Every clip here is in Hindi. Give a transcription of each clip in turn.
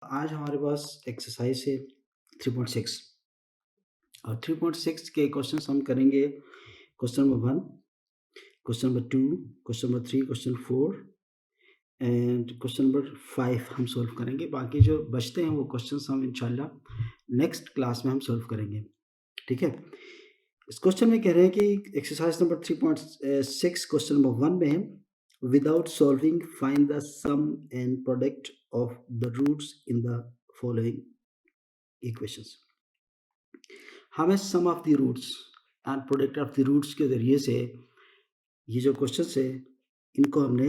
आज हमारे पास एक्सरसाइज है 3.6 और 3.6 के क्वेश्चंस हम करेंगे। Question number 1, question number 2, question number 3, question 4 and question number 5 हम सॉल्व करेंगे। बाकी जो बचते हैं वो क्वेश्चंस हम इंशाल्लाह नेक्स्ट क्लास में हम सॉल्व करेंगे। ठीक है, इस क्वेश्चन में कह रहे हैं कि एक्सरसाइज नंबर 3.6 क्वेश्चन नंबर 1 में है, without solving find the sum and product of the roots in the following equations. हमें sum of the roots and product of the roots के ज़रिए से ये जो क्वेश्चंस है इनको हमने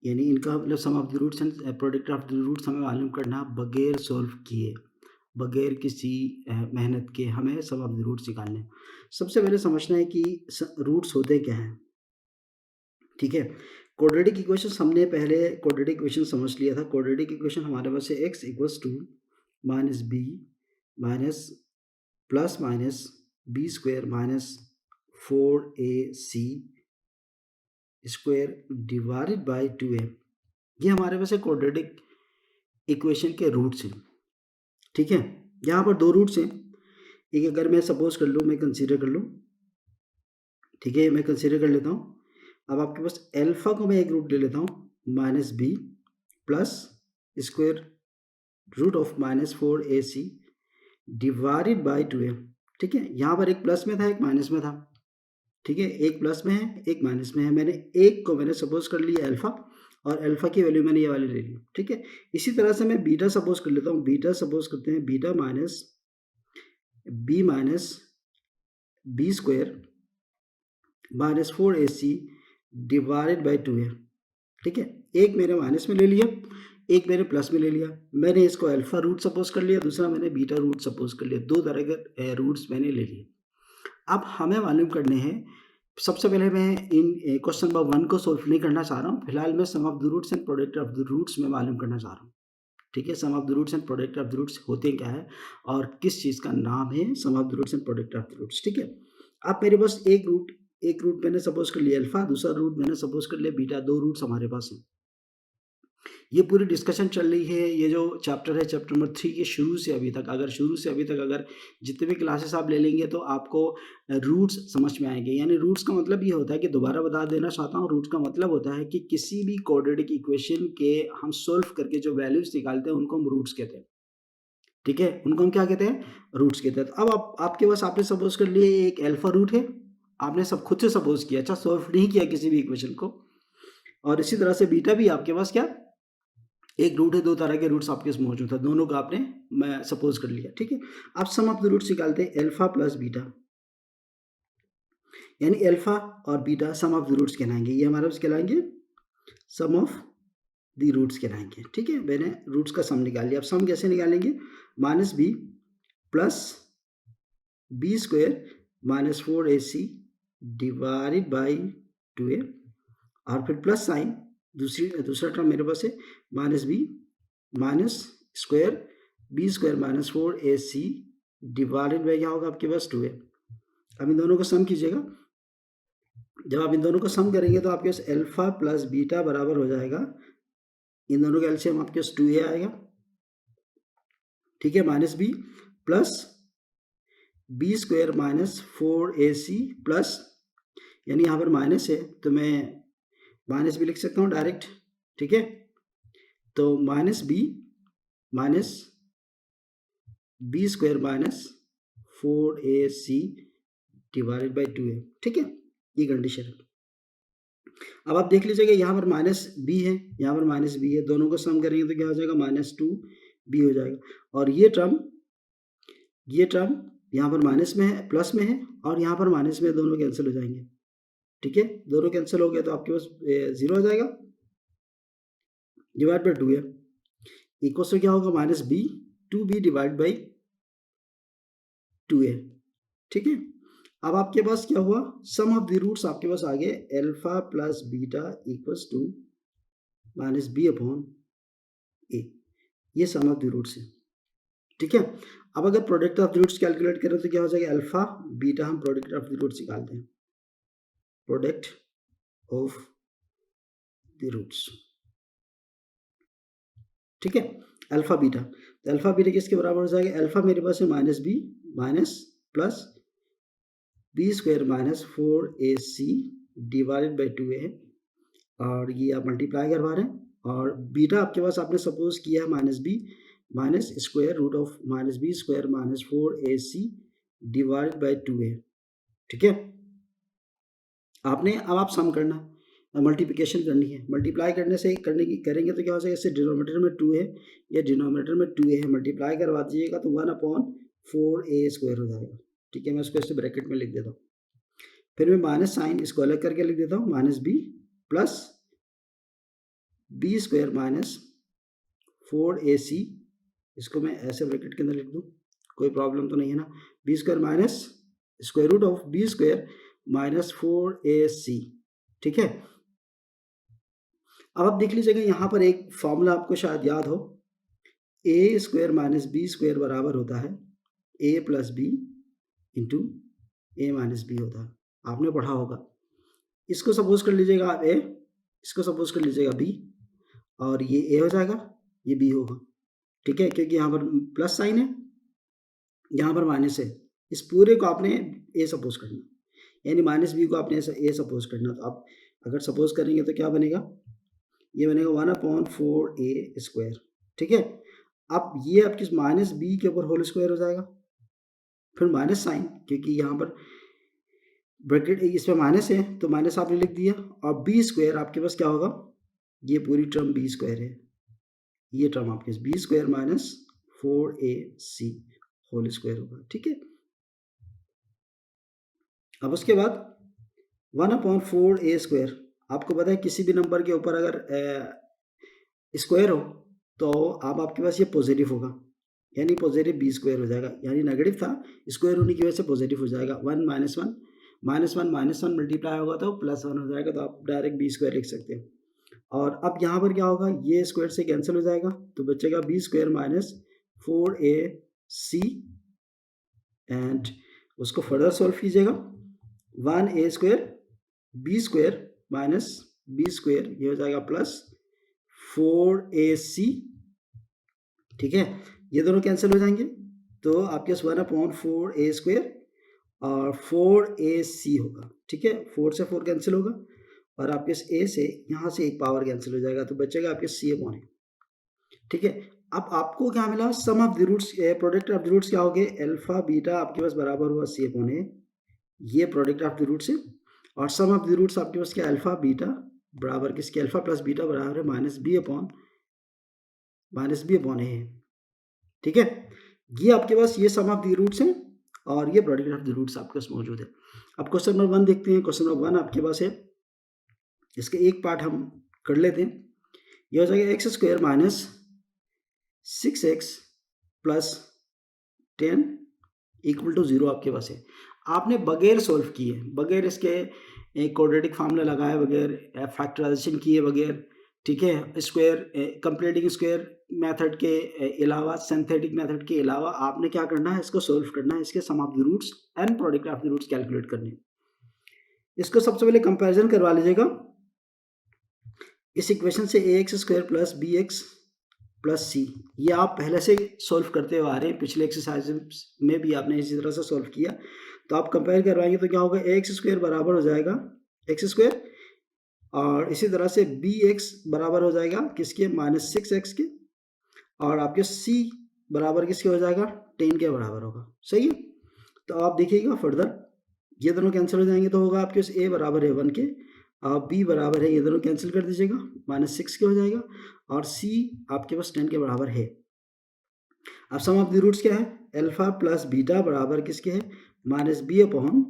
यानी इनका मतलब sum of the roots and product of the roots हमें मालूम करना बगैर सॉल्व किए, बगैर किसी मेहनत के हमें सम ऑफ द रूट्स निकालने। सबसे पहले समझना है कि रूट्स होते क्या हैं। ठीक है, क्वाड्रेटिक इक्वेशन हमने पहले क्वाड्रेटिक इक्वेशन समझ लिया था। क्वाड्रेटिक इक्वेशन हमारे पास है x equals to minus b minus plus minus b square minus 4ac square divided by 2a। ये हमारे पास है क्वाड्रेटिक इक्वेशन के रूट्स हैं। ठीक है, यहाँ पर दो रूट्स हैं। एक अगर मैं सपोज कर लूँ, मैं कंसीडर कर लूँ, ठीक है, मैं कंसीडर कर लेता हूँ। अब आपके पास एल्फा को मैं एक रूट ले लेता हूँ minus b plus square root of minus 4ac divided by 2a। ठीक है, यहाँ पर एक प्लस में था एक माइनस में था। ठीक है, एक प्लस में है एक माइनस में है। मैंने एक को मैंने सपोज कर लिया अल्फा और अल्फा की वैल्यू मैंने ये वाली ले ली। ठीक है, इसी तरह से मैं बीटा सपोज कर लेता हूँ। बीटा सपोज करते हैं beta minus b square minus 4ac divided by 2a। ठीक है, एक मैंने माइनस में ले लिया एक मैंने प्लस में ले लिया। मैंने इसको अल्फा रूट सपोज कर लिया, दूसरा मैंने बीटा रूट सपोज कर लिया। दो तरह के रूट्स मैंने ले लिए। अब हमें मालूम करने हैं, सबसे पहले मैं इन क्वेश्चन नंबर 1 को सॉल्व नहीं करना चाह रहा हूँ। फिलहाल मैं sum of the roots and product of the roots में मालूम करना चाह रहा हूँ। ठीक है, sum of the roots and product of the roots होते क्या है और किस चीज़ का नाम है sum of the roots and product of the roots. ठीक है, अब मेरे पास एक रूट मैंने सपोज कर लिया अल्फा, दूसरा रूट मैंने सपोज कर लिया बीटा। दो रूट्स हमारे पास हैं। ये पूरी डिस्कशन चल रही है। ये जो चैप्टर है चैप्टर नंबर 3 के शुरू से अभी तक, अगर जितने भी क्लासेस आप ले लेंगे तो आपको रूट्स समझ में आएंगे। यानी रूट्स का मतलब ये होता है कि दोबारा बता देना चाहता हूँ, रूट्स का मतलब होता है कि किसी भी क्वाड्रेटिक इक्वेशन के हम सोल्व करके जो वैल्यूज निकालते हैं उनको हम रूट्स कहते हैं। ठीक है, उनको हम क्या कहते हैं? रूट्स कहते हैं। तो अब आपके पास आपने सपोज कर लिए एक अल्फा रूट है, आपने सब खुद से सपोज किया, अच्छा सोल्व नहीं किया किसी भी इक्वेशन को। और इसी तरह से बीटा भी आपके पास क्या एक रूट है। दो तरह के रूट्स आपके पास मौजूद है, दोनों का आपने मैं सपोज कर लिया। ठीक है, अब सम ऑफ द रूट्स निकालते हैं अल्फा प्लस बीटा, यानी अल्फा और beta sum of the roots कहलाएंगे। ये हमारे पास कहलाएंगे सम ऑफ द रूट्स कहलाएंगे। ठीक है, मैंने रूट्स का सम निकाल लिया। अब सम कैसे निकालेंगे? Minus b plus b square minus 4ac divided by 2a और फिर प्लस साइन दूसरा टर्म मेरे पास है minus b minus square b square minus 4ac divided by क्या होगा आपके पास 2a। अब इन दोनों का सम कीजिएगा। जब आप इन दोनों का सम करेंगे तो आपके पास अल्फा प्लस बीटा बराबर हो जाएगा, इन दोनों का एलसीएम आपके पास 2a आएगा। ठीक है, minus b plus b square minus 4ac plus, यानी यहाँ पर माइनस है तो मैं माइनस भी लिख सकता हूँ डायरेक्ट। ठीक है, तो minus b square minus 4ac divided by 2a। ठीक है, ये कंडीशन है। अब आप देख लीजिएगा यहाँ पर माइनस बी है, यहाँ पर माइनस बी है, दोनों को सम करेंगे तो क्या हो जाएगा -2b हो जाएगा। और ये टर्म यहाँ पर माइनस में है प्लस में है और यहाँ पर माइनस में, दोनों कैंसिल हो जाएंगे। ठीक है, दोनों कैंसिल हो गए तो आपके पास 0 हो जाएगा divide by 2a equal to क्या होगा -b 2b divide by 2a। ठीक है, अब आपके पास क्या हुआ, सम ऑफ द रूट्स आपके पास आ गए alpha plus beta equals to minus b upon a. ये सम ऑफ द रूट्स है। ठीक है, अब अगर product of the roots calculate करें तो क्या हो जाएगा, अल्फा बीटा हम प्रोडक्ट ऑफ द रूट्स निकालते हैं, प्रोडक्ट ऑफ द रूट्स। ठीक है, अल्फ़ा बीटा, तो अल्फ़ा बीटा किसके बराबर हो जाएगा, अल्फ़ा मेरे पास है minus b minus plus b square minus 4ac divided by 2a, और ये आप मल्टीप्लाई करवा रहे हैं, और बीटा आपके पास आपने सपोज किया है minus b minus square root of minus b square minus 4ac divided by 2a, ठीक है। आपने अब आप सम करना, मल्टीप्लिकेशन करनी है, मल्टीप्लाई करेंगे तो क्या हो जाएगा, इससे डिनोमिनेटर में 2 है या डिनोमिनेटर में 2a है, मल्टीप्लाई करवा दीजिएगा तो 1/4a स्क्वायर हो जाएगा, ठीक है। मैं उसको ऐसे ब्रैकेट में लिख देता हूँ, फिर मैं माइनस साइन इसको अलग करके लिख देता हूँ, minus b plus b square minus 4ac, इसको मैं ऐसे ब्रैकेट के अंदर लिख दूँ, कोई प्रॉब्लम तो नहीं है ना, b square minus square root of b square minus 4ac, ठीक है। अब आप देख लीजिएगा यहाँ पर एक फॉर्मूला आपको शायद याद हो, ए स्क्वायर माइनस बी स्क्वायर बराबर होता है a plus b into A minus B होता है, आपने पढ़ा होगा। इसको सपोज कर लीजिएगा आप ए, इसको सपोज कर लीजिएगा बी, और ये ए हो जाएगा, ये बी होगा, ठीक है, क्योंकि यहाँ पर प्लस साइन है, यहाँ पर माइनस है, इस पूरे को आपने ए सपोज करना, यानी माइनस बी को आपने ए सपोज करना। तो आप अगर सपोज करेंगे तो क्या बनेगा, ये बनेगा 1/4a स्क्वायर, ठीक है। अब ये आपकी माइनस बी के ऊपर होल स्क्वायर हो जाएगा, फिर माइनस साइन, क्योंकि यहाँ पर ब्रैकेट इसमें माइनस है तो माइनस आपने लिख दिया, और बी स्क्वायर आपके पास क्या होगा, ये पूरी टर्म बी स्क्वायर है, ये टर्म आपके b square minus 4ac whole square होगा, ठीक है। अब उसके बाद 1/4a स्क्वायर, आपको पता है किसी भी नंबर के ऊपर अगर स्क्वायर हो तो आप आपके पास ये पॉजिटिव होगा, यानी पॉजिटिव बी स्क्वायर हो जाएगा, यानी नेगेटिव था, स्क्वायर होने की वजह से पॉजिटिव हो जाएगा। 1 माइनस वन मल्टीप्लाई होगा तो +1 हो जाएगा, तो आप डायरेक्ट बी स्क्वायर लिख सकते हैं। और अब यहाँ पर क्या होगा, ये स्क्वायर से कैंसिल हो जाएगा, तो बचेगा b square minus 4ac, and उसको फर्दर सॉल्व कीजिएगा, 1a square b square minus b square, ये हो जाएगा प्लस 4ac, ठीक है। ये दोनों कैंसिल हो जाएंगे, तो आपके पास 1/4a स्क्वायर और 4ac होगा, ठीक है। 4 से 4 कैंसिल होगा, और आपके a से यहाँ से एक पावर कैंसिल हो जाएगा, तो बचेगा आपके c/a, ठीक है। अब आपको क्या मिला, sum of the roots, product of the roots क्या हो गए, अल्फा बीटा आपके पास बराबर हुआ c/a, ये प्रोडक्ट ऑफ द रूट्स है, और सम ऑफ द रूट्स आपके पास क्या, अल्फा बीटा बराबर किसके, अल्फा प्लस बीटा बराबर है माइनस बी अपॉन ए, ठीक है। ये आपके पास ये सम ऑफ द रूट्स हैं, और ये प्रोडक्ट ऑफ द रूट्स आपके पास मौजूद है। अब क्वेश्चन नंबर 1 देखते हैं। क्वेश्चन नंबर 1 आपके पास है, इसके एक पार्ट हम कर लेते हैं। ये हो जाएगा x square minus 6x plus 10 equal to 0 आपके पास है। आपने बगैर सॉल्व किए, बगैर इसके क्वाड्रेटिक फार्मूला लगाए, बगैर फैक्टराइजेशन किए बगैर, ठीक है, स्क्वायर कंप्लीटिंग स्क्वायर मेथड के अलावा, सिंथेटिक मेथड के अलावा आपने क्या करना है, इसको सॉल्व करना है, इसके sum of the roots and product of the roots calculate करने। इसको सबसे पहले कंपैरिजन करवा लीजिएगा इस इक्वेशन से, ax square plus bx plus c, ये आप पहले से सॉल्व करते हुए आ रहे हैं, पिछले एक्सरसाइज में भी आपने इसी तरह से सॉल्व किया। तो आप कंपेयर करवाएंगे तो क्या होगा, एक्स स्क्वायर बराबर हो जाएगा एक्स स्क्वायर, और इसी तरह से बी एक्स बराबर हो जाएगा किसके, -6x के, और आपके सी बराबर किसके हो जाएगा, 10 के बराबर होगा, सही है। तो आप देखिएगा फर्दर, ये दोनों कैंसिल हो जाएंगे, तो होगा आपके पास a बराबर है 1 के, और b बराबर है, ये दोनों कैंसिल कर दीजिएगा, -6 के हो जाएगा, और c आपके पास 10 के बराबर है। अब सम ऑफ द रूट्स क्या है, अल्फा प्लस बीटा बराबर किसके है, -b अपॉन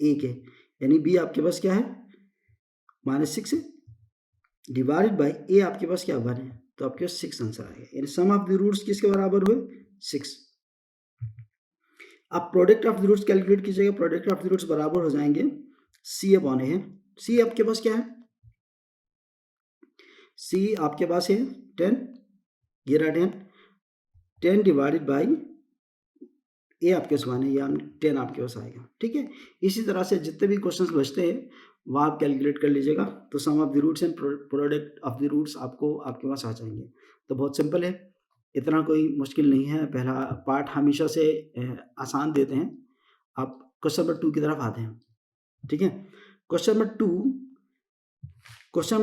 a के, यानी b आपके पास क्या है, -6 है, डिवाइडेड बाई a आपके पास क्या 1 है, तो आपके पास 6 आंसर आएगा, यानी सम ऑफ द रूट्स किसके बराबर हुए, 6। अब product of the roots calculate कीजिएगा, प्रोडक्ट ऑफ द रूट्स बराबर हो जाएंगे c अपॉन a है। c आपके पास क्या है, c आपके पास है 10, ये रहा 10 डिवाइडेड बाई a आपके पास 1 है, या 10 आपके पास आएगा, ठीक है। इसी तरह से जितने भी क्वेश्चंस बचते हैं वह आप कैलकुलेट कर लीजिएगा, तो sum of the roots and product of the roots आपको आपके पास आ जाएंगे। तो बहुत सिंपल है, इतना कोई मुश्किल नहीं है, पहला पार्ट हमेशा से आसान देते हैं। आप क्वेश्चन नंबर 2 की तरफ आते हैं, ठीक है। क्वेश्चन नंबर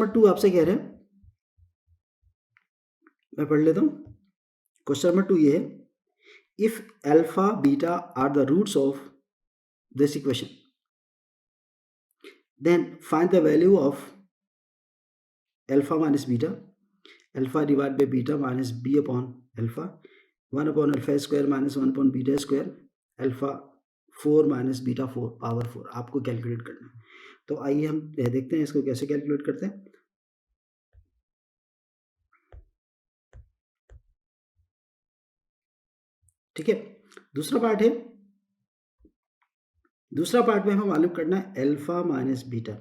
2 आपसे कह रहे हैं, मैं पढ़ लेता हूँ। क्वेश्चन नंबर 2 ये है, if alpha beta are the roots of this equation, then find the value of alpha minus beta, alpha divided by beta minus b upon alpha, 1 upon alpha square minus 1 upon beta square, alpha 4 minus beta 4 power 4 आपको कैलकुलेट करना है। तो आइए हम देखते हैं इसको कैसे कैलकुलेट करते हैं। ठीक है, दूसरा पार्ट में हमें मालूम करना है अल्फा माइनस बीटा।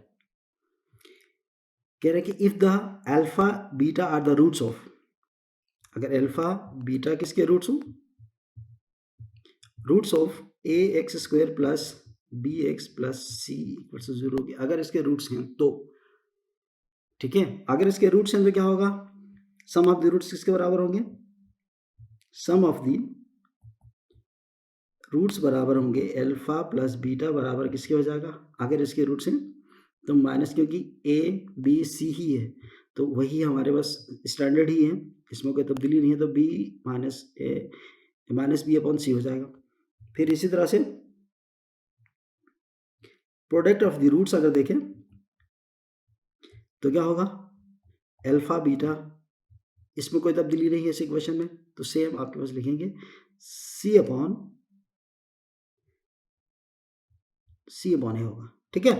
कह रहे हैं कि if the alpha beta are the roots of, अगर अल्फा बीटा किसके रूट्स हो, roots of a x square plus b x plus c equal to 0 के अगर इसके रूट्स हैं तो, ठीक है, अगर इसके रूट्स हैं तो क्या होगा, सम ऑफ द रूट्स किसके बराबर होंगे, सम ऑफ द रूट्स बराबर होंगे अल्फा प्लस बीटा बराबर किसके हो जाएगा, अगर इसके रूट्स हैं तो माइनस, क्योंकि ए बी सी ही है तो वही हमारे पास स्टैंडर्ड ही है, इसमें कोई तब्दीली नहीं है, तो बी माइनस ए माइनस बी अपॉन सी हो जाएगा। फिर इसी तरह से प्रोडक्ट ऑफ द रूट्स अगर देखें तो क्या होगा, अल्फा बीटा, इसमें कोई तब्दीली नहीं है इस इक्वेशन में, तो सेम आपके पास लिखेंगे सी अपॉन ए होगा। ठीक है,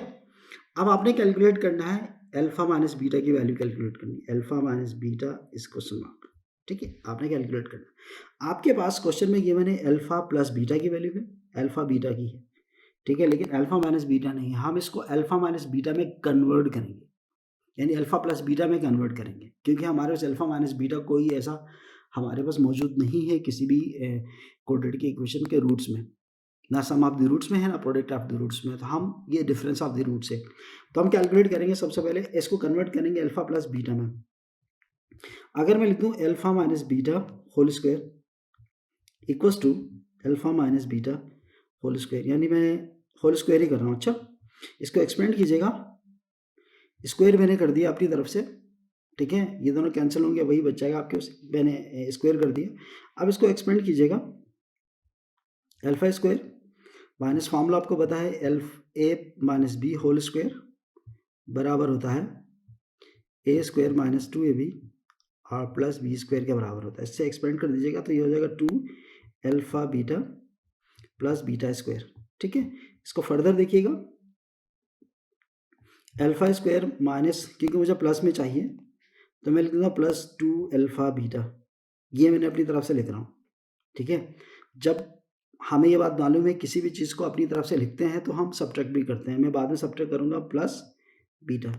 अब आपने कैलकुलेट करना है अल्फा माइनस बीटा की वैल्यू कैलकुलेट करनी है, अल्फा माइनस बीटा इस क्वेश्चन मार्क, ठीक है, आपने कैलकुलेट करना। आपके पास क्वेश्चन में गिवन है अल्फा प्लस बीटा की वैल्यू है, अल्फा बीटा की है, ठीक है, लेकिन अल्फा माइनस बीटा नहीं है, हम इसको अल्फा माइनस बीटा में कन्वर्ट करेंगे, यानी अल्फा प्लस बीटा में कन्वर्ट करेंगे, क्योंकि हमारे पास अल्फा माइनस बीटा कोई ऐसा हमारे पास मौजूद नहीं है किसी भी कोऑर्डिनेट के इक्वेशन के रूट्स में, ना सम ऑफ द रूट्स में है ना प्रोडक्ट ऑफ द रूट्स में, तो हम ये डिफरेंस ऑफ द रूट्स है, तो हम कैलकुलेट करेंगे। सबसे पहले इसको कन्वर्ट करेंगे अल्फा प्लस बीटा में। अगर मैं लिख दूं alpha minus beta whole square equals to alpha minus beta whole square, यानी मैं होल स्क्वायर ही कर रहा हूँ। अच्छा, इसको एक्सपेंड कीजिएगा, स्क्वायर मैंने कर दिया अपनी तरफ से, ठीक है, ये दोनों कैंसिल होंगे, वही बच जाएगा आपके, मैंने स्क्वायर कर दिया। अब इसको एक्सपेंड कीजिएगा, अल्फा स्क्वायर माइनस फॉर्मूला आपको पता है ए माइनस बी होल स्क्वायर बराबर होता है ए स्क्वायर माइनस 2ab और प्लस बी स्क्वायर के बराबर होता है। इससे एक्सपेंड कर दीजिएगा तो ये हो जाएगा 2 alpha beta plus beta square. ठीक है, इसको फर्दर देखिएगा, अल्फा स्क्वायर माइनस, क्योंकि मुझे प्लस में चाहिए तो मैं लिख दूंगा प्लस 2 अल्फा बीटा, ये मैंने अपनी तरफ से लिख रहा हूँ। ठीक है, जब हमें ये बात मालूम है किसी भी चीज़ को अपनी तरफ से लिखते हैं तो हम सब्ट्रैक्ट भी करते हैं, मैं बाद में सब्ट्रैक्ट करूँगा प्लस बीटा,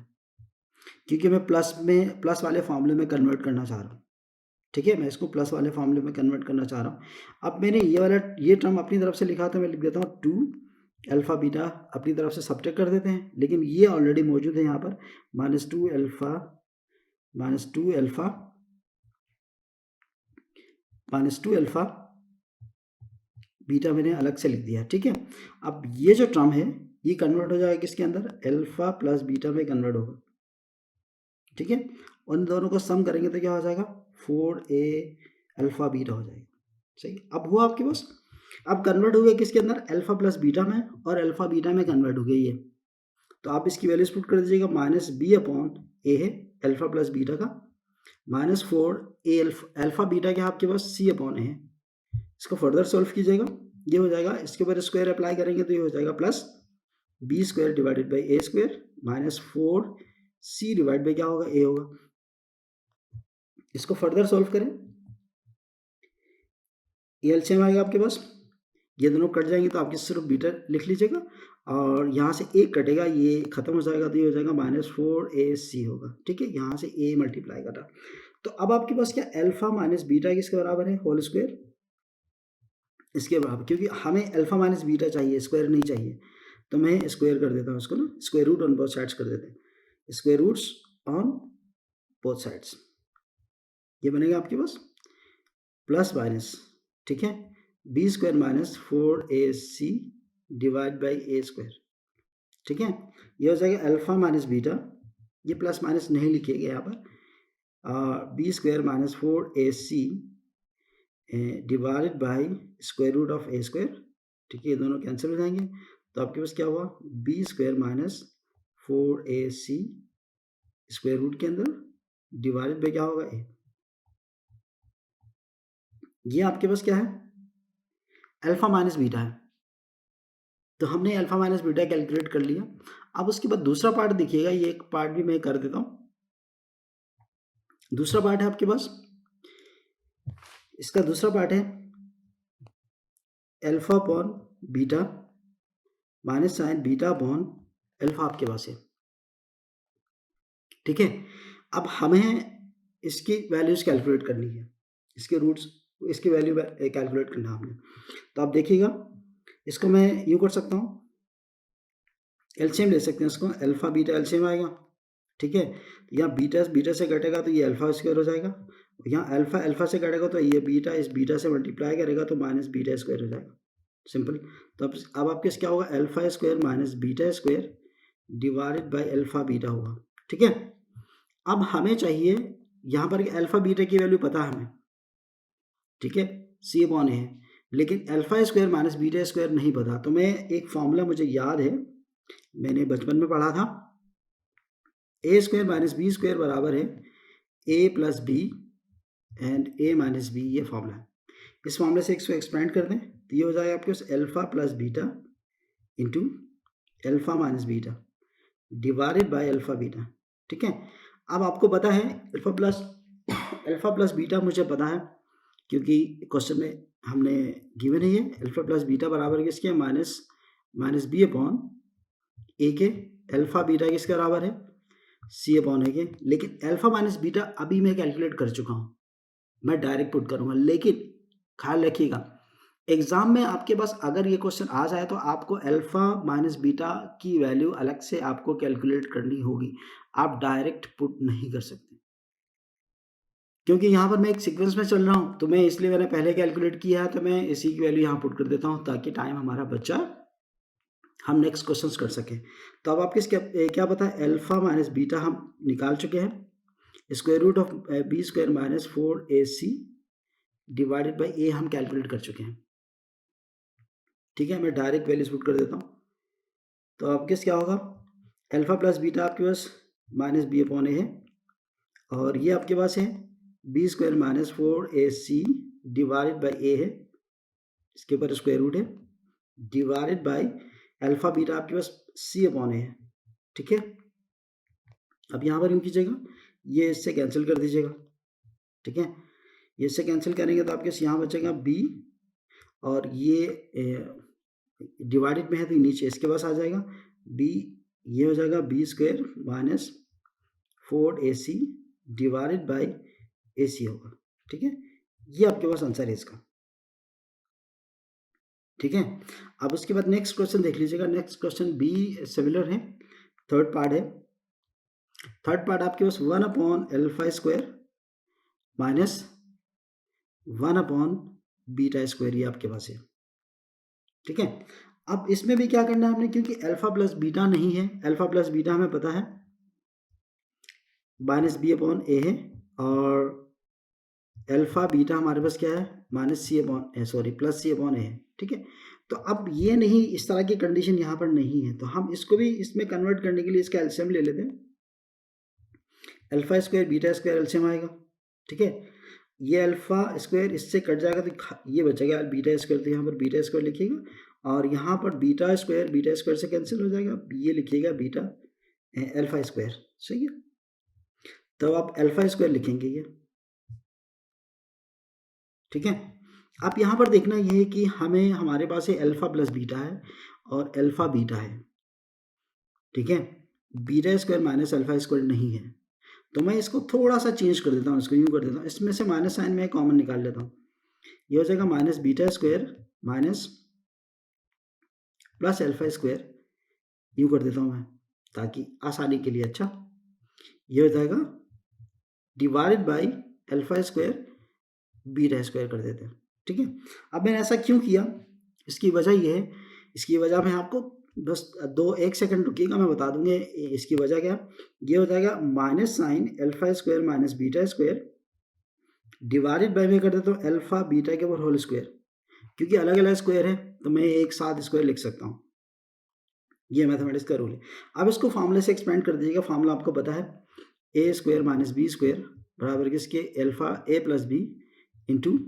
क्योंकि मैं प्लस वाले फॉर्मूले में कन्वर्ट करना चाह रहा हूँ। ठीक है, मैं इसको प्लस वाले फॉर्मूले में कन्वर्ट करना चाह रहा हूँ। अब मैंने ये टर्म अपनी तरफ से लिखा तो मैं लिख देता हूँ 2 अल्फा बीटा, अपनी तरफ से सब्ट्रैक्ट कर देते हैं, लेकिन ये ऑलरेडी मौजूद है यहाँ पर माइनस 2 अल्फा बीटा मैंने अलग से लिख दिया। ठीक है, अब ये जो टर्म है ये कन्वर्ट हो जाएगा किसके अंदर, अल्फा प्लस बीटा में कन्वर्ट होगा। ठीक है, उन दोनों को सम करेंगे तो क्या हो जाएगा 4a अल्फा बीटा हो जाएगा। सही, अब हुआ आपके पास, अब कन्वर्ट हो गया किसके अंदर, अल्फा प्लस बीटा में, और अल्फा बीटा में कन्वर्ट हो गई है, तो आप इसकी वैल्यूज पुट कर दीजिएगा, माइनस बी अपॉन ए है अल्फा प्लस बीटा का, माइनस 4a अल्फा बीटा के आपके पास सी अपॉन ए है, इसको फर्दर सॉल्व कीजिएगा, ये हो जाएगा, इसके ऊपर स्क्वायर अप्लाई करेंगे तो ये हो जाएगा plus b square divided by a square minus 4c divide by क्या होगा, ए होगा। इसको फर्दर सॉल्व करें, ये एलसीएम आएगा आपके पास, ये दोनों कट जाएंगे तो आपके सिर्फ बीटा लिख लीजिएगा, और यहाँ से एक कटेगा, ये खत्म हो जाएगा तो ये हो जाएगा माइनस 4ac होगा। ठीक है, यहाँ से a मल्टीप्लाई करा, तो अब आपके पास क्या अल्फा माइनस बीटा किसके बराबर है, होल स्क्वायर इसके बराबर, क्योंकि हमें अल्फा माइनस बीटा चाहिए, स्क्वायर नहीं चाहिए, तो मैं स्क्वायर कर देता हूँ इसको ना, square root on both sides कर देते हैं, square roots on both sides, ये बनेगा आपके पास प्लस माइनस, ठीक है, b square minus 4ac divide by a square, ठीक है। ये हो जाएगा अल्फा माइनस बीटा, ये प्लस माइनस नहीं लिखिएगा यहाँ पर, b square minus 4ac divided by square root of a square, ठीक है, ये दोनों कैंसिल हो जाएंगे। तो आपके पास क्या हुआ, b square minus 4ac square root के अंदर डिवाइडेड बाई क्या होगा, ए। ये आपके पास क्या है, अल्फा माइनस बीटा है। तो हमने अल्फा माइनस बीटा कैलकुलेट कर लिया। अब उसके बाद दूसरा पार्ट देखिएगा, ये एक पार्ट भी मैं कर देता हूँ। दूसरा पार्ट है आपके पास, इसका दूसरा पार्ट है alpha upon beta minus sign beta upon alpha आपके पास है, ठीक है। अब हमें इसकी वैल्यूज कैलकुलेट करनी है, इसके रूट्स, इसकी वैल्यू कैलकुलेट करना है हमने। तो आप देखिएगा, इसको मैं यूँ कर सकता हूँ, एलसीएम ले सकते हैं इसको, अल्फा बीटा एलसीएम आएगा, ठीक है। यहाँ बीटा बीटा से कटेगा तो ये अल्फा स्क्वायर हो जाएगा, यहाँ अल्फा अल्फा से कटेगा तो ये बीटा इस बीटा से मल्टीप्लाई करेगा तो माइनस बीटा स्क्वायर हो जाएगा, सिंपल। तो अब आपके क्या होगा, alpha square minus beta square divided by alpha beta होगा, ठीक है। अब हमें चाहिए यहाँ पर अल्फा बीटा की वैल्यू पता है हमें, ठीक है, सी अपॉन ए है, लेकिन alpha square minus beta square नहीं पता। तो मैं एक फॉर्मूला मुझे याद है, मैंने बचपन में पढ़ा था, a square minus b square बराबर है a plus b and a minus b, ये फॉर्मूला है। इस फॉर्मूले से इसको एक्सपेंड कर दें तो ये हो जाएगा आपके पास alpha plus beta into alpha minus beta divided by alpha beta, ठीक है। अब आपको पता है अल्फा प्लस बीटा मुझे पता है, क्योंकि क्वेश्चन में हमने गिवन है ये अल्फा प्लस बीटा बराबर किसके, माइनस बी अपॉन ए के, अल्फा बीटा किसके बराबर है, सी अपॉन ए के। लेकिन अल्फा माइनस बीटा अभी मैं कैलकुलेट कर चुका हूँ, मैं डायरेक्ट पुट करूँगा। लेकिन ख्याल रखिएगा, एग्जाम में आपके पास अगर ये क्वेश्चन आ जाए तो आपको अल्फा माइनस बीटा की वैल्यू अलग से आपको कैलकुलेट करनी होगी, आप डायरेक्ट पुट नहीं कर सकते, क्योंकि यहाँ पर मैं एक सीक्वेंस में चल रहा हूँ, तो मैं इसलिए मैंने पहले कैलकुलेट किया है, तो मैं इसी की वैल्यू यहाँ पुट कर देता हूँ ताकि टाइम हमारा बच्चा, हम नेक्स्ट क्वेश्चंस कर सकें। तो अब आपके क्या पता है, अल्फा माइनस बीटा हम निकाल चुके हैं, square root of b square minus 4ac divided by a हम कैलकुलेट कर चुके हैं, ठीक है। मैं डायरेक्ट वैल्यूज पुट कर देता हूँ। तो आपके क्या होगा, अल्फा प्लस बीटा आपके पास माइनस बी अपॉन ए है, और ये आपके पास है b square minus 4ac divided by a है, इसके ऊपर स्क्वायर रूट है, डिवाइडेड बाई अल्फा बीटा आपके पास सी अपॉन ए है, ठीक है। अब यहाँ पर यूँ कीजिएगा, ये इससे कैंसिल कर दीजिएगा, ठीक है। ये इससे कैंसिल करेंगे तो आपके यहाँ बचेगा बी, और ये डिवाइडेड में है तो नीचे इसके पास आ जाएगा बी, ये हो जाएगा b square minus 4ac divided by ac होगा, ठीक है। ये आपके पास आंसर है इसका, ठीक है। अब उसके बाद नेक्स्ट क्वेश्चन देख लीजिएगा, नेक्स्ट क्वेश्चन बी सिमिलर है, थर्ड पार्ट है। थर्ड पार्ट आपके पास 1 upon alpha square minus 1 upon beta square, ये आपके पास है, ठीक है। अब इसमें भी क्या करना है आपने, क्योंकि अल्फा प्लस बीटा नहीं है, अल्फा प्लस बीटा हमें पता है माइनस बी अपॉन ए है, और अल्फा बीटा हमारे पास क्या है, minus C upon sorry plus c upon a है, ठीक है। तो अब ये नहीं, इस तरह की कंडीशन यहाँ पर नहीं है, तो हम इसको भी इसमें कन्वर्ट करने के लिए इसका एलसीएम ले लेते हैं, alpha square beta square LCM आएगा, ठीक है। ये अल्फा स्क्वायर इससे कट जाएगा तो ये बचेगा बीटा स्क्वायर, तो यहाँ पर बीटा स्क्वायर लिखिएगा, और यहाँ पर बीटा स्क्वायर से कैंसिल हो जाएगा, ये लिखिएगा बीटा अल्फा स्क्वायर, सही है। तो आप अल्फा स्क्वायर लिखेंगे ये, ठीक है। आप यहाँ पर देखना ये है कि हमें, हमारे पास ये अल्फा प्लस बीटा है और अल्फा बीटा है, ठीक है। Beta square minus alpha square नहीं है, तो मैं इसको थोड़ा सा चेंज कर देता हूँ, इसको यूँ कर देता हूँ, इसमें से माइनस साइन में कॉमन निकाल लेता हूँ, ये हो जाएगा minus beta square minus plus alpha square, यूँ कर देता हूँ मैं ताकि आसानी के लिए, अच्छा। ये हो जाएगा divided by alpha square beta square कर देते हैं, ठीक है। अब मैंने ऐसा क्यों किया, इसकी वजह ये है, इसकी वजह मैं आपको बस 1 सेकंड रुकिएगा, मैं बता दूंगा इसकी वजह क्या। ये हो जाएगा minus sine alpha square minus beta square divided by में कर देता हूँ अल्फा बीटा के ऊपर होल स्क्वायर, क्योंकि अलग अलग स्क्वायर है तो मैं एक साथ स्क्वायर लिख सकता हूँ, ये मैथमेटिक्स का रूल है। अब इसको फार्मूले से एक्सपेंड कर दीजिएगा, फार्मूला आपको पता है ए स्क्वायर माइनस बी स्क्वायर बराबर किसके अल्फा ए प्लस बी इंटू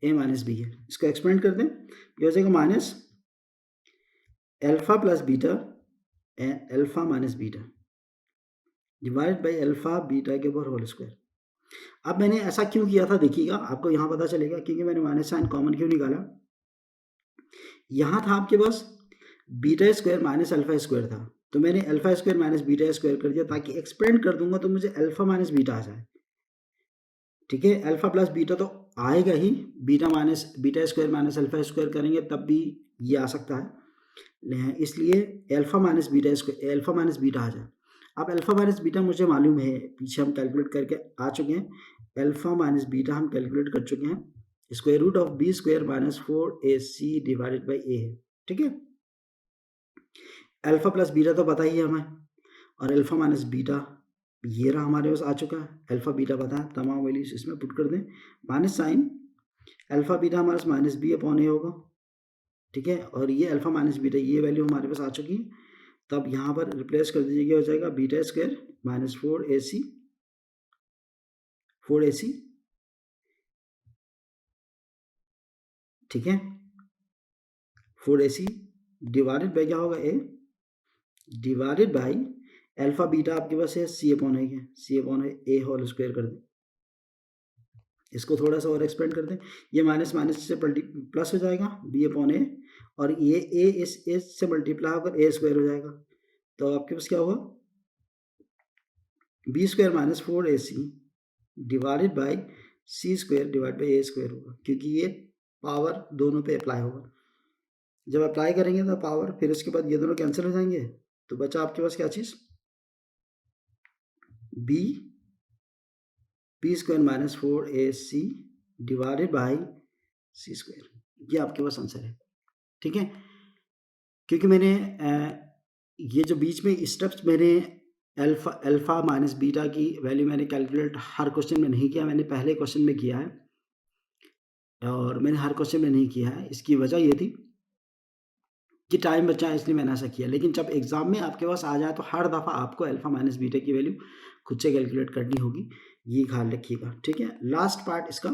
ए माइनस बी है। इसको एक्सपेंड कर दें, ये हो जाएगा minus alpha plus beta and alpha minus beta divide by alpha beta के ऊपर होल स्क्वायर। अब मैंने ऐसा क्यों किया था देखिएगा, आपको यहाँ पता चलेगा, क्योंकि मैंने माइनस साइन कॉमन क्यों निकाला। यहाँ था आपके पास beta square minus alpha square था, तो मैंने alpha square minus beta square कर दिया ताकि एक्सपेंड कर दूंगा तो मुझे अल्फा माइनस बीटा आ जाए, ठीक है। अल्फा प्लस बीटा तो आएगा ही, beta square minus alpha square करेंगे तब भी ये आ सकता है, इसलिए अल्फा माइनस बीटा आ जाए। अब अल्फा माइनस बीटा मुझे मालूम है, पीछे हम कैलकुलेट करके आ चुके हैं, अल्फा माइनस बीटा हम कैलकुलेट कर चुके हैं, square root of b square minus 4ac divided by a है, ठीक है। अल्फा प्लस बीटा तो पता ही है हमें, और अल्फा माइनस बीटा ये रहा हमारे पास आ चुका है, अल्फा बीटा पता है, तमाम वैल्यूज इसमें पुट कर दें, माइनस साइन अल्फा बीटा हमारे पास माइनस बी अपॉन ए होगा, ठीक है। और ये अल्फा माइनस बीटा ये वैल्यू हमारे पास आ चुकी है, तब यहाँ पर रिप्लेस कर दीजिएगा, हो जाएगा बीटा स्क्वायर माइनस 4ac, ठीक है, 4ac डिवाइडेड बाई क्या होगा ए डिवाइडेड बाई अल्फा बीटा आपके पास है सी अपॉन ए होल स्क्वायर कर दें। इसको थोड़ा सा और एक्सपेंड कर दें, ये माइनस माइनस से प्लस हो जाएगा बी अपॉन ए, और ये ए इस ए से मल्टीप्लाई होकर ए स्क्वायर हो जाएगा, तो आपके पास क्या होगा b square minus 4ac divided by c square divide by a square होगा, क्योंकि ये पावर दोनों पे अप्लाई होगा। जब अप्लाई करेंगे तो पावर, फिर उसके बाद ये दोनों कैंसिल हो जाएंगे, तो बचा आपके पास क्या चीज़ b square minus 4ac divided by c square, ये आपके पास आंसर है, ठीक है। क्योंकि मैंने ये जो बीच में स्टेप्स मैंने अल्फा माइनस बीटा की वैल्यू मैंने कैलकुलेट हर क्वेश्चन में नहीं किया, मैंने पहले क्वेश्चन में किया है और मैंने हर क्वेश्चन में नहीं किया है। इसकी वजह ये थी कि टाइम बचा है, इसलिए मैंने ऐसा किया, लेकिन जब एग्जाम में आपके पास आ जाए तो हर दफ़ा आपको अल्फा माइनस बीटा की वैल्यू खुद से कैलकुलेट करनी होगी, ये ख्याल रखिएगा, ठीक है। लास्ट पार्ट इसका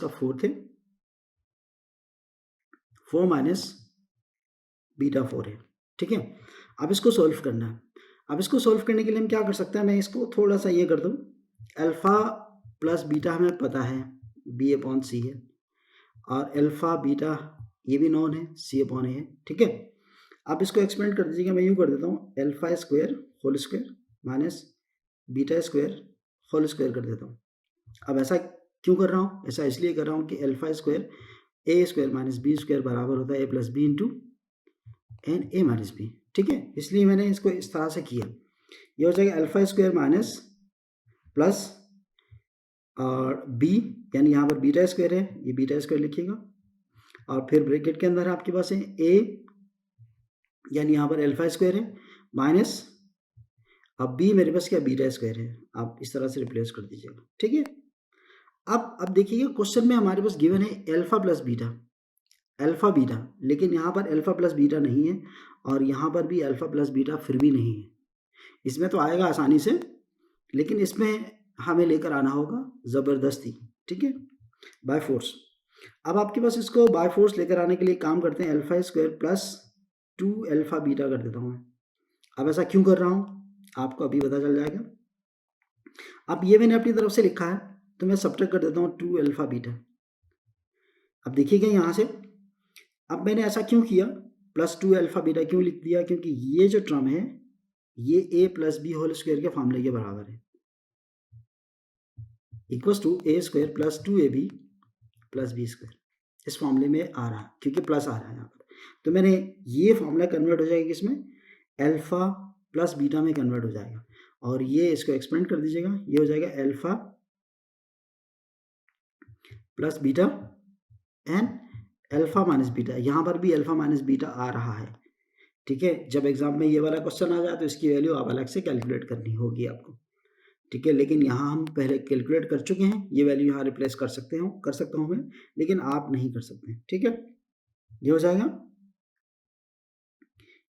4 थे, 4 माइनस बीटा 4 है, ठीक है। अब इसको सॉल्व करना है। अब इसको सॉल्व करने के लिए हम क्या कर सकते हैं, मैं इसको थोड़ा सा ये कर दूँ, अल्फ़ा प्लस बीटा हमें पता है बी अपॉन सी है, और अल्फ़ा बीटा ये भी नॉन है, सी अपॉन ए है, ठीक है। अब इसको एक्सपेंड कर दीजिएगा, मैं यूँ कर देता हूँ alpha square whole square minus beta square whole square कर देता हूँ। अब ऐसा क्यों कर रहा हूँ, ऐसा इसलिए कर रहा हूँ कि alpha square a square minus b square बराबर होता है a plus b into and a minus b, ठीक है। इसलिए मैंने इसको इस तरह से किया, ये हो जाएगा अल्फ़ा स्क्वायर माइनस प्लस और बी, यानी यहाँ पर बीटा स्क्वायर है, ये बीटा स्क्वायर लिखिएगा, और फिर ब्रैकेट के अंदर आपके पास है ए, यानी यहाँ पर अल्फ़ा स्क्वायर है, माइनस अब बी मेरे पास क्या बीटा स्क्वायर है, आप इस तरह से रिप्लेस कर दीजिएगा, ठीक है। अब देखिएगा क्वेश्चन में हमारे पास गिवन है alpha plus beta, alpha beta, लेकिन यहाँ पर अल्फ़ा प्लस बीटा नहीं है, और यहाँ पर भी अल्फ़ा प्लस बीटा फिर भी नहीं है। इसमें तो आएगा आसानी से, लेकिन इसमें हमें लेकर आना होगा ज़बरदस्ती, ठीक है, बाय फोर्स। अब आपके पास इसको बाय फोर्स लेकर आने के लिए काम करते हैं, alpha square plus 2 alpha beta कर देता हूँ मैं। अब ऐसा क्यों कर रहा हूँ आपको अभी पता चल जाएगा। अब ये मैंने अपनी तरफ से लिखा है, तो मैं सब्ट्रैक्ट कर देता हूँ 2 अल्फ़ा बीटा। अब देखिएगा यहाँ से, अब मैंने ऐसा क्यों किया, प्लस 2 अल्फ़ा बीटा क्यों लिख दिया, क्योंकि ये जो टर्म है ये a plus b whole square के फॉर्मूले के बराबर है, equals to a square plus 2ab plus b square, इस फॉर्मूले में आ रहा है क्योंकि प्लस आ रहा है यहाँ पर, तो मैंने ये फॉर्मूला कन्वर्ट हो जाएगा इसमें अल्फ़ा प्लस बीटा में कन्वर्ट हो जाएगा, और ये इसको एक्सपेंड कर दीजिएगा, ये हो जाएगा alpha plus beta and alpha minus beta. यहाँ पर भी अल्फा माइनस बीटा आ रहा है, ठीक है। जब एग्जाम में ये वाला क्वेश्चन आ जाए तो इसकी वैल्यू आप अलग से कैलकुलेट करनी होगी आपको, ठीक है। लेकिन यहाँ हम पहले कैलकुलेट कर चुके हैं, ये वैल्यू यहाँ रिप्लेस कर सकता हूँ मैं, लेकिन आप नहीं कर सकते, ठीक है। ये हो जाएगा,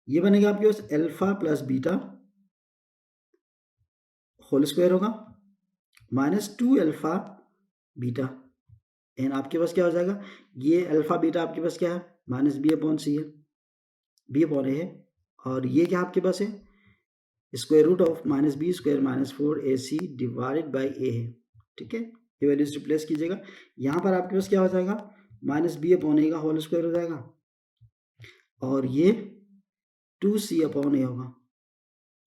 ये बनेगा आपके पास alpha plus beta whole square होगा माइनस 2 अल्फा बीटा एन आपके पास क्या हो जाएगा, ये अल्फा बीटा आपके पास क्या है, माइनस बी अपॉन सी है, बी अपॉन ए है, और ये क्या आपके पास है, square root of minus b square minus 4ac divided by a है, ठीक है। ये वैल्यूज रिप्लेस कीजिएगा, यहाँ पर आपके पास क्या हो जाएगा, माइनस बी अपॉन ए का होल स्क्वायर हो जाएगा, और ये 2c अपॉन ए होगा,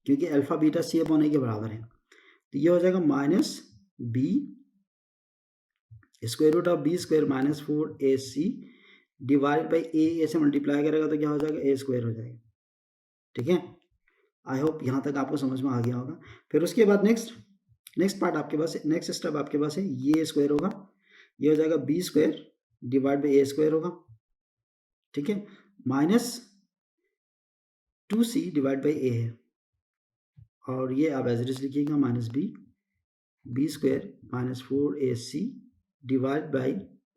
क्योंकि alpha beta c upon a के बराबर है। तो ये हो जाएगा minus b square root of b square minus 4ac divide by a से मल्टीप्लाई करेगा तो क्या हो जाएगा, ए स्क्वायर हो जाएगा, ठीक है। आई होप यहाँ तक आपको समझ में आ गया होगा। फिर उसके बाद नेक्स्ट पार्ट आपके पास, नेक्स्ट स्टेप आपके पास है, ये स्क्वायर होगा, ये हो जाएगा b square divide by a square होगा, ठीक है, minus 2c divide by a है, और ये आप एज इट इज लिखिएगा minus b square minus 4ac divide by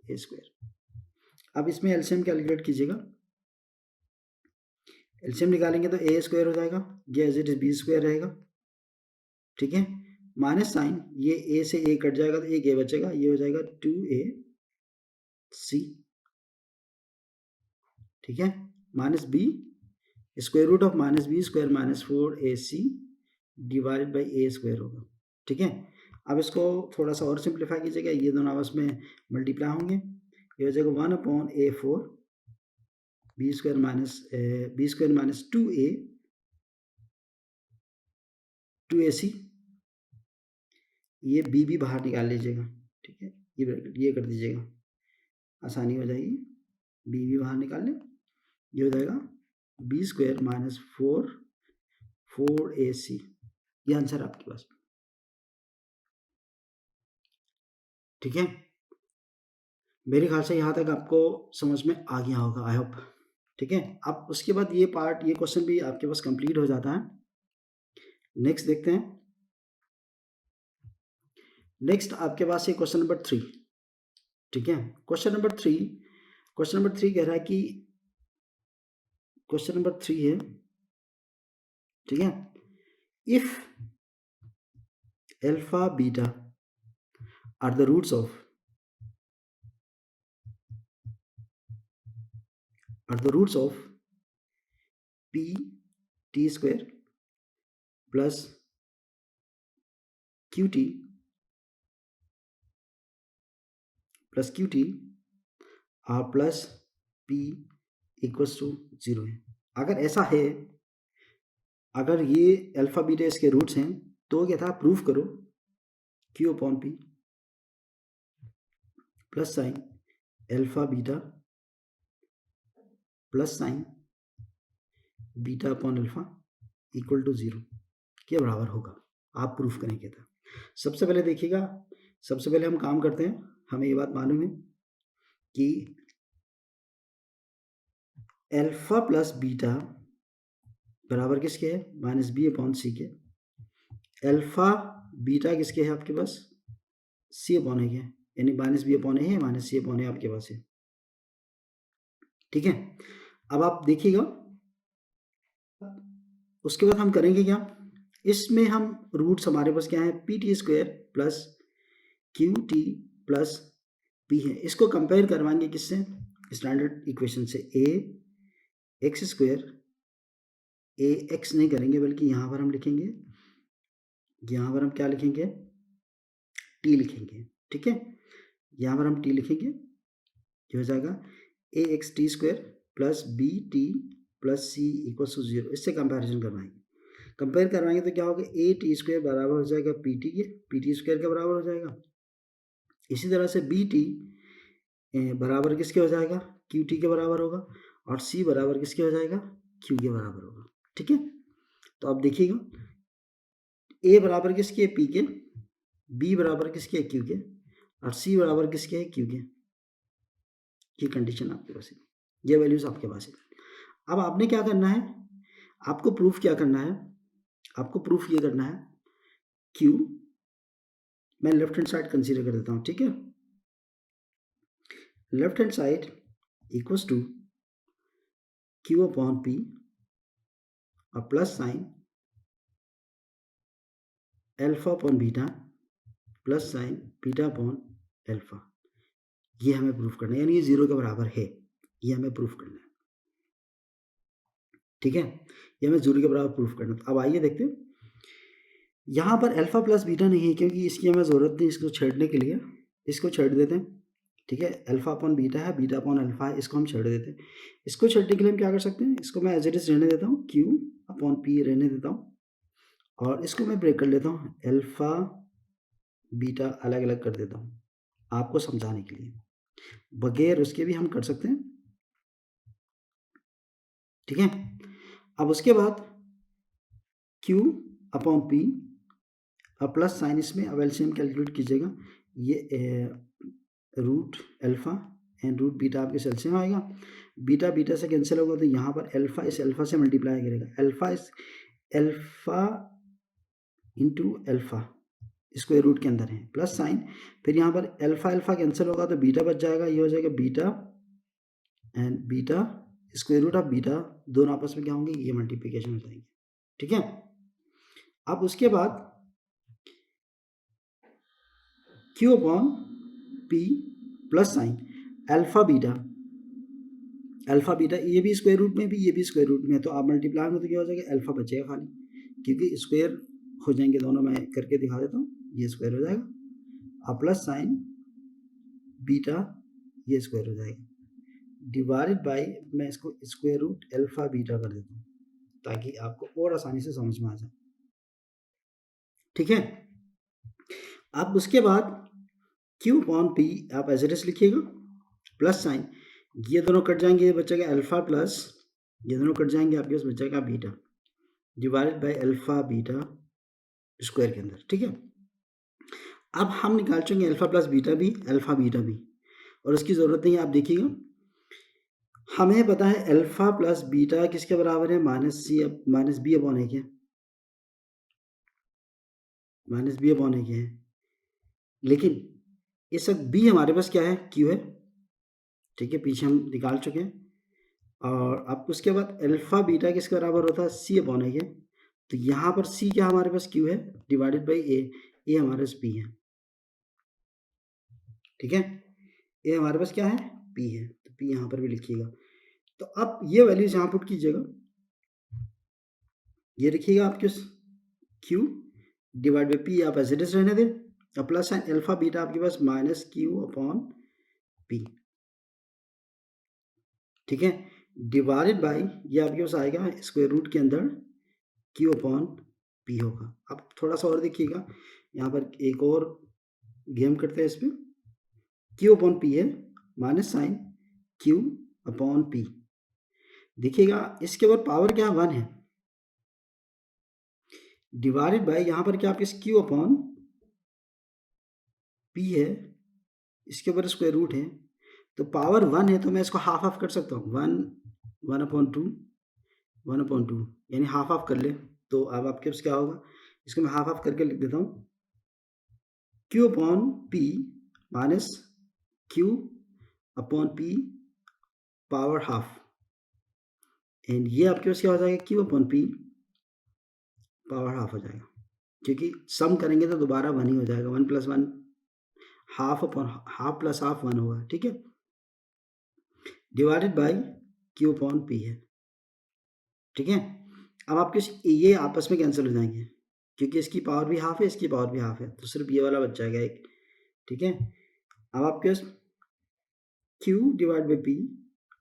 a square. अब इसमें एलसीएम कैलकुलेट कीजिएगा, एलसीएम निकालेंगे तो ए स्क्वायर हो जाएगा, ये as it is b square रहेगा, ठीक है, माइनस साइन, ये ए से ए कट जाएगा तो एक ए बचेगा, ये हो जाएगा 2ac, ठीक है, minus b square root of minus b square minus 4ac divided by a square होगा, ठीक है। अब इसको थोड़ा सा और सिंप्लीफाई कीजिएगा, ये दोनों आपस में मल्टीप्लाई होंगे, ये हो जाएगा 1/a4 B square minus 2ac, ये बी बाहर निकाल लीजिएगा, ठीक है, ये कर दीजिएगा, आसानी हो जाएगी, बी बाहर निकाल लें, ये हो जाएगा बी स्क्वायर माइनस 4ac, ये आंसर आपके पास, ठीक है। मेरे ख्याल से यहाँ तक आपको समझ में आ गया होगा, आई होप, ठीक है। अब उसके बाद ये पार्ट, ये क्वेश्चन भी आपके पास कंप्लीट हो जाता है। नेक्स्ट देखते हैं, नेक्स्ट आपके पास है क्वेश्चन नंबर 3, ठीक है। क्वेश्चन नंबर थ्री कह रहा है कि, क्वेश्चन नंबर 3 है, ठीक है, if alpha beta are the roots of p t square plus qt r plus p equals to 0 है। अगर ऐसा है, अगर ये अल्फा बीटा इसके रूट्स हैं, तो क्या था, प्रूफ करो q upon p plus sign alpha beta plus sign beta upon alpha equal to 0 के बराबर होगा, आप प्रूफ करेंगे। था सबसे पहले देखिएगा, सबसे पहले हम काम करते हैं, हमें ये बात मालूम है कि अल्फा प्लस बीटा बराबर किसके है, माइनस बी अपॉन सी के। अल्फा बीटा किसके है आपके पास, सी अपॉन ए के, यानी माइनस बी अपॉन ए है, माइनस सी अपॉन ए आपके पास है, ठीक है। अब आप देखिएगा, उसके बाद हम करेंगे क्या, इसमें हम रूट्स हमारे पास क्या है, P T square plus Q T plus P है, इसको कंपेयर करवाएंगे किससे, स्टैंडर्ड इक्वेशन से, ए एक्स स्क्वायर, ए एक्स नहीं करेंगे बल्कि यहाँ पर हम लिखेंगे, यहाँ पर हम क्या लिखेंगे, टी लिखेंगे, ठीक है, यहाँ पर हम टी लिखेंगे, ये हो जाएगा a x t square plus b t plus c equal to 0, इससे कंपैरिजन करवाएंगे। कंपेयर करवाएंगे तो क्या होगा, ए टी स्क्वायर बराबर हो जाएगा पी टी के, पी टी स्क्वायर के बराबर हो जाएगा। इसी तरह से बी टी बराबर किसके हो जाएगा, क्यू टी के बराबर होगा, और सी बराबर किसके हो जाएगा, क्यू के बराबर होगा, ठीक है। तो अब देखिएगा, ए बराबर किसके, पी के, बी बराबर किसके, क्यू के, और सी बराबर किसके है, क्यू के। ये कंडीशन आपके पास है, ये वैल्यूज आपके पास है। अब आपने क्या करना है, आपको प्रूफ क्या करना है, आपको प्रूफ ये करना है क्यू, मैं लेफ्ट हैंड साइड कंसीडर कर देता हूँ, ठीक है। Left hand side equals to q upon p और plus sign alpha upon beta plus sign beta upon alpha. ये हमें प्रूफ करना है, यानी ये जीरो के बराबर है, ये हमें प्रूफ करना है, ठीक है। ये हमें जीरो के बराबर प्रूफ करना है। अब आइए देखते हैं, यहाँ पर अल्फा प्लस बीटा नहीं है क्योंकि इसकी हमें ज़रूरत नहीं इसको छेड़ने के लिए, इसको छेड़ देते हैं, ठीक है। अल्फा अपॉन बीटा है, बीटा अपॉन अल्फा है, इसको हम छेड़ देते हैं। इसको छेड़ने के लिए हम क्या कर सकते हैं, इसको मैं एज इट इज रहने देता हूँ, क्यू अपॉन पी रहने देता हूँ, और इसको मैं ब्रेक कर लेता हूँ, अल्फा बीटा अलग अलग कर देता हूँ आपको समझाने के लिए, बगैर उसके भी हम कर सकते हैं, ठीक है। अब उसके बाद Q अपॉन पी और प्लस साइन, इसमें अब एलसीएम कैलकुलेट कीजिएगा, ये root alpha and root beta आपके एलसीएम आएगा, बीटा बीटा से कैंसिल होगा तो यहाँ पर अल्फा इस अल्फा से मल्टीप्लाई करेगा, अल्फा इस alpha into alpha square root के अंदर है, प्लस साइन, फिर यहाँ पर अल्फा अल्फा कैंसिल होगा तो बीटा बच जाएगा, ये हो जाएगा beta and beta square root of beta, दोनों आपस में क्या होंगे, ये मल्टीप्लिकेशन हो जाएंगे, ठीक है। अब उसके बाद Q upon P plus sign alpha beta, alpha beta ये भी स्क्वायर रूट में भी, ये भी स्क्वायर रूट में है, तो आप मल्टीप्लाई में तो क्या हो जाएगा, अल्फा बचेगा खाली, क्योंकि स्क्वायर हो जाएंगे दोनों, मैं करके दिखा देता हूँ, ये स्क्वायर हो जाएगा और प्लस साइन बीटा ये स्क्वायर हो जाएगा, डिवाइडेड बाई, मैं इसको स्क्वायर रूट अल्फा बीटा कर देता हूँ ताकि आपको और आसानी से समझ में आ जाए, ठीक है। अब उसके बाद Q अपॉन पी आप एज इट इज लिखिएगा, प्लस साइन, ये दोनों कट जाएंगे, ये बचेगा अल्फा प्लस, ये दोनों कट जाएंगे, आपके पास बचेगा beta divided by alpha beta square के अंदर, ठीक है। अब हम निकाल चुके अल्फा प्लस बीटा भी, अल्फा बीटा भी, और उसकी ज़रूरत नहीं है, आप देखिएगा, हमें पता है अल्फा प्लस बीटा किसके बराबर है, माइनस बी अपॉन ए के, माइनस बी अपॉन ए के है, लेकिन इस वक्त बी हमारे पास क्या है, क्यू है, ठीक है, पीछे हम निकाल चुके हैं। और अब उसके बाद अल्फा बीटा किसके बराबर होता है, सी अपॉन ए के, तो यहाँ पर सी क्या हमारे पास क्यू है डिवाइडेड बाई ए हमारे पास पी है, ठीक है, ए हमारे पास क्या है, पी है, तो पी यहाँ पर भी लिखिएगा। तो अब ये वैल्यूज यहाँ पुट कीजिएगा, ये लिखिएगा आपके क्यू डिवाइड बाई पी आप एज इट इज रहने दें, और प्लस साइन अल्फा बीटा आपके पास माइनस क्यू अपॉन पी, ठीक है, डिवाइडेड बाई ये आपके पास आएगा स्क्वायर रूट के अंदर क्यू अपॉन पी होगा। अब थोड़ा सा और देखिएगा, यहाँ पर एक और गेम करते हैं, इस पर क्यू अपॉन पी है minus sign q upon p, देखिएगा इसके ऊपर पावर क्या वन है, डिवाइडेड बाई यहाँ पर क्या आपके क्यू अपॉन पी है, इसके ऊपर स्क्वायर रूट है, तो पावर वन है तो मैं इसको हाफ हाफ कर सकता हूँ, वन अपॉन टू, यानी हाफ हाफ कर ले, तो अब आपके पास क्या होगा, इसको मैं हाफ हाफ करके लिख देता हूँ, Q upon P minus Q upon P power half, and ये आपके पास क्या हो जाएगा, Q upon P power half हो जाएगा, क्योंकि सम करेंगे तो दोबारा वन ही हो जाएगा, one plus one half upon half plus half one होगा, ठीक है, divided by Q upon p है, ठीक है। अब आपके ये आपस में कैंसिल हो जाएंगे क्योंकि इसकी पावर भी हाफ है, इसकी पावर भी हाफ है, तो सिर्फ ये वाला बच जाएगा एक, ठीक है। अब आपके पास q divide by p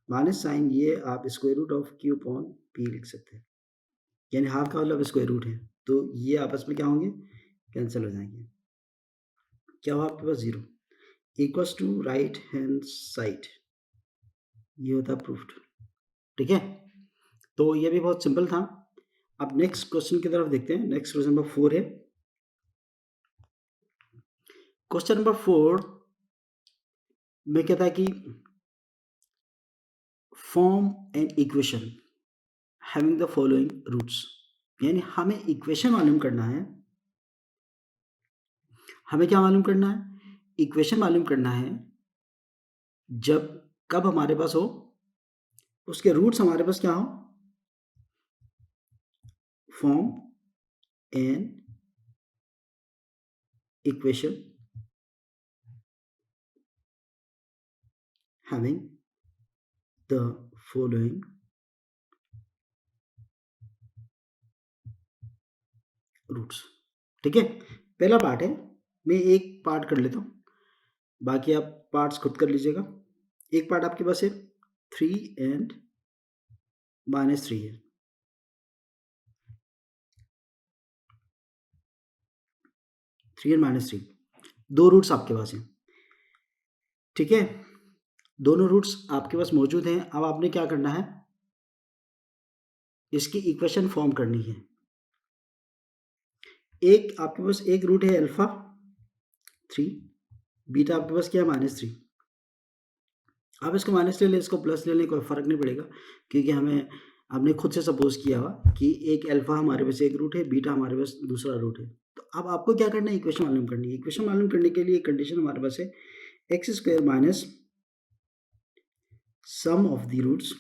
minus sign, ये आप square root of q upon p लिख सकते हैं, यानी हाफ का मतलब स्क्वायर रूट है, तो ये आपस में क्या होंगे, कैंसिल हो जाएंगे, क्या होगा आपके पास zero, equals to right hand side, ये होता है प्रूफ्ड, ठीक है। तो ये भी बहुत सिंपल था। अब नेक्स्ट क्वेश्चन की तरफ देखते हैं, नेक्स्ट क्वेश्चन नंबर 4 है, क्वेश्चन नंबर 4 मैं कहता कि form an equation having the following roots, यानी हमें इक्वेशन मालूम करना है। हमें क्या मालूम करना है? इक्वेशन मालूम करना है जब कब हमारे पास हो, उसके रूट्स हमारे पास क्या हो, form an equation having the following roots. ठीक है, पहला पार्ट है, मैं एक पार्ट कर लेता हूँ, बाकी आप पार्ट्स खुद कर लीजिएगा। एक पार्ट आपके पास है 3 and -3 है, 3 and -3, दो रूट्स आपके पास हैं। ठीक है, दोनों रूट्स आपके पास मौजूद हैं। अब आपने क्या करना है, इसकी इक्वेशन फॉर्म करनी है। एक आपके पास एक रूट है अल्फा 3, बीटा आपके पास क्या है -3। आप इसको माइनस ले लें, इसको प्लस ले लें, कोई फ़र्क नहीं पड़ेगा, क्योंकि हमने खुद से सपोज किया हुआ कि एक अल्फा हमारे पास एक रूट है, बीटा हमारे पास दूसरा रूट है। तो अब आपको क्या करना है, इक्वेशन मालूम करनी है। इक्वेशन मालूम करने के लिए कंडीशन हमारे पास है x² minus sum of the roots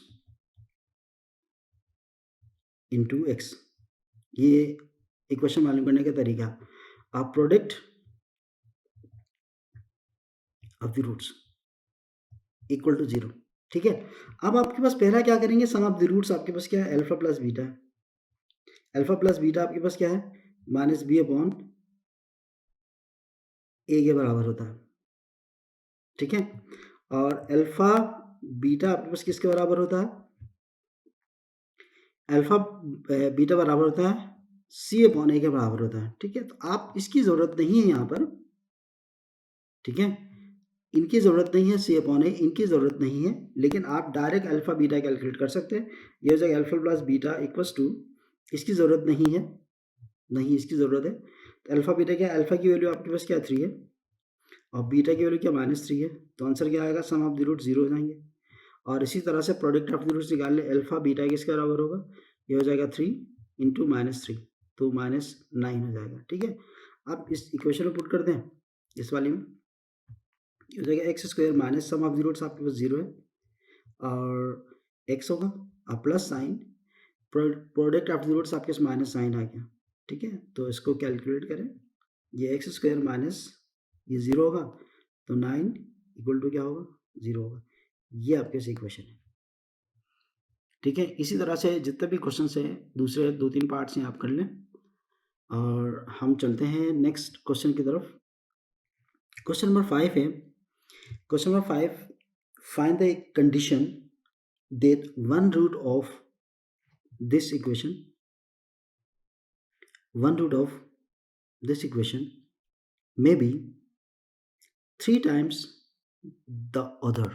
into x। ये इक्वेशन मालूम करने का तरीका। आप product of the roots equal to 0। ठीक है, अब आपके पास पहला क्या करेंगे, सम ऑफ द रूट्स आपके पास क्या है, अल्फा प्लस बीटा है। अल्फा प्लस बीटा आपके पास क्या है, -b अपॉन a के बराबर होता है। ठीक है, और अल्फा बीटा आपके पास किसके बराबर होता है, अल्फा बीटा बराबर होता है c अपॉन a के बराबर होता है। ठीक है, तो आप इसकी ज़रूरत नहीं है यहाँ पर। ठीक है, इनकी ज़रूरत नहीं है, c अपॉन a इनकी ज़रूरत नहीं है, लेकिन आप डायरेक्ट अल्फा बीटा कैलकुलेट कर सकते हैं। ये हो जाएगा alpha plus beta equals to, इसकी ज़रूरत नहीं है, नहीं इसकी ज़रूरत है। तो अल्फा बीटा क्या है, अल्फा की वैल्यू आपके पास क्या 3 है और बीटा की वैल्यू क्या -3 है। तो आंसर क्या आएगा, सम ऑफ द रूट 0 हो जाएंगे। और इसी तरह से प्रोडक्ट ऑफ द रूट्स निकाल ले, अल्फा बीटा किसके बराबर होगा, ये हो जाएगा 3 इंटू -3, तो -9 हो जाएगा। ठीक है, अब इस इक्वेशन में पुट कर दें, इस वाली में ये हो जाएगा x² minus sum of the roots आपके पास 0 है और x होगा और plus sign, product of the roots आपके पास -9 आ गया। ठीक है, तो इसको कैलकुलेट करें, ये x² माइनस ये 0 होगा, तो 9 इक्वल टू क्या होगा, 0 होगा। ये आपके पास इक्वेशन है। ठीक है, इसी तरह से जितने भी क्वेश्चन हैं, दूसरे 2-3 पार्ट्स हैं, आप कर लें और हम चलते हैं नेक्स्ट क्वेश्चन की तरफ। क्वेश्चन नंबर 5 है। Question number 5, find the condition that one root of this equation may be 3 times the other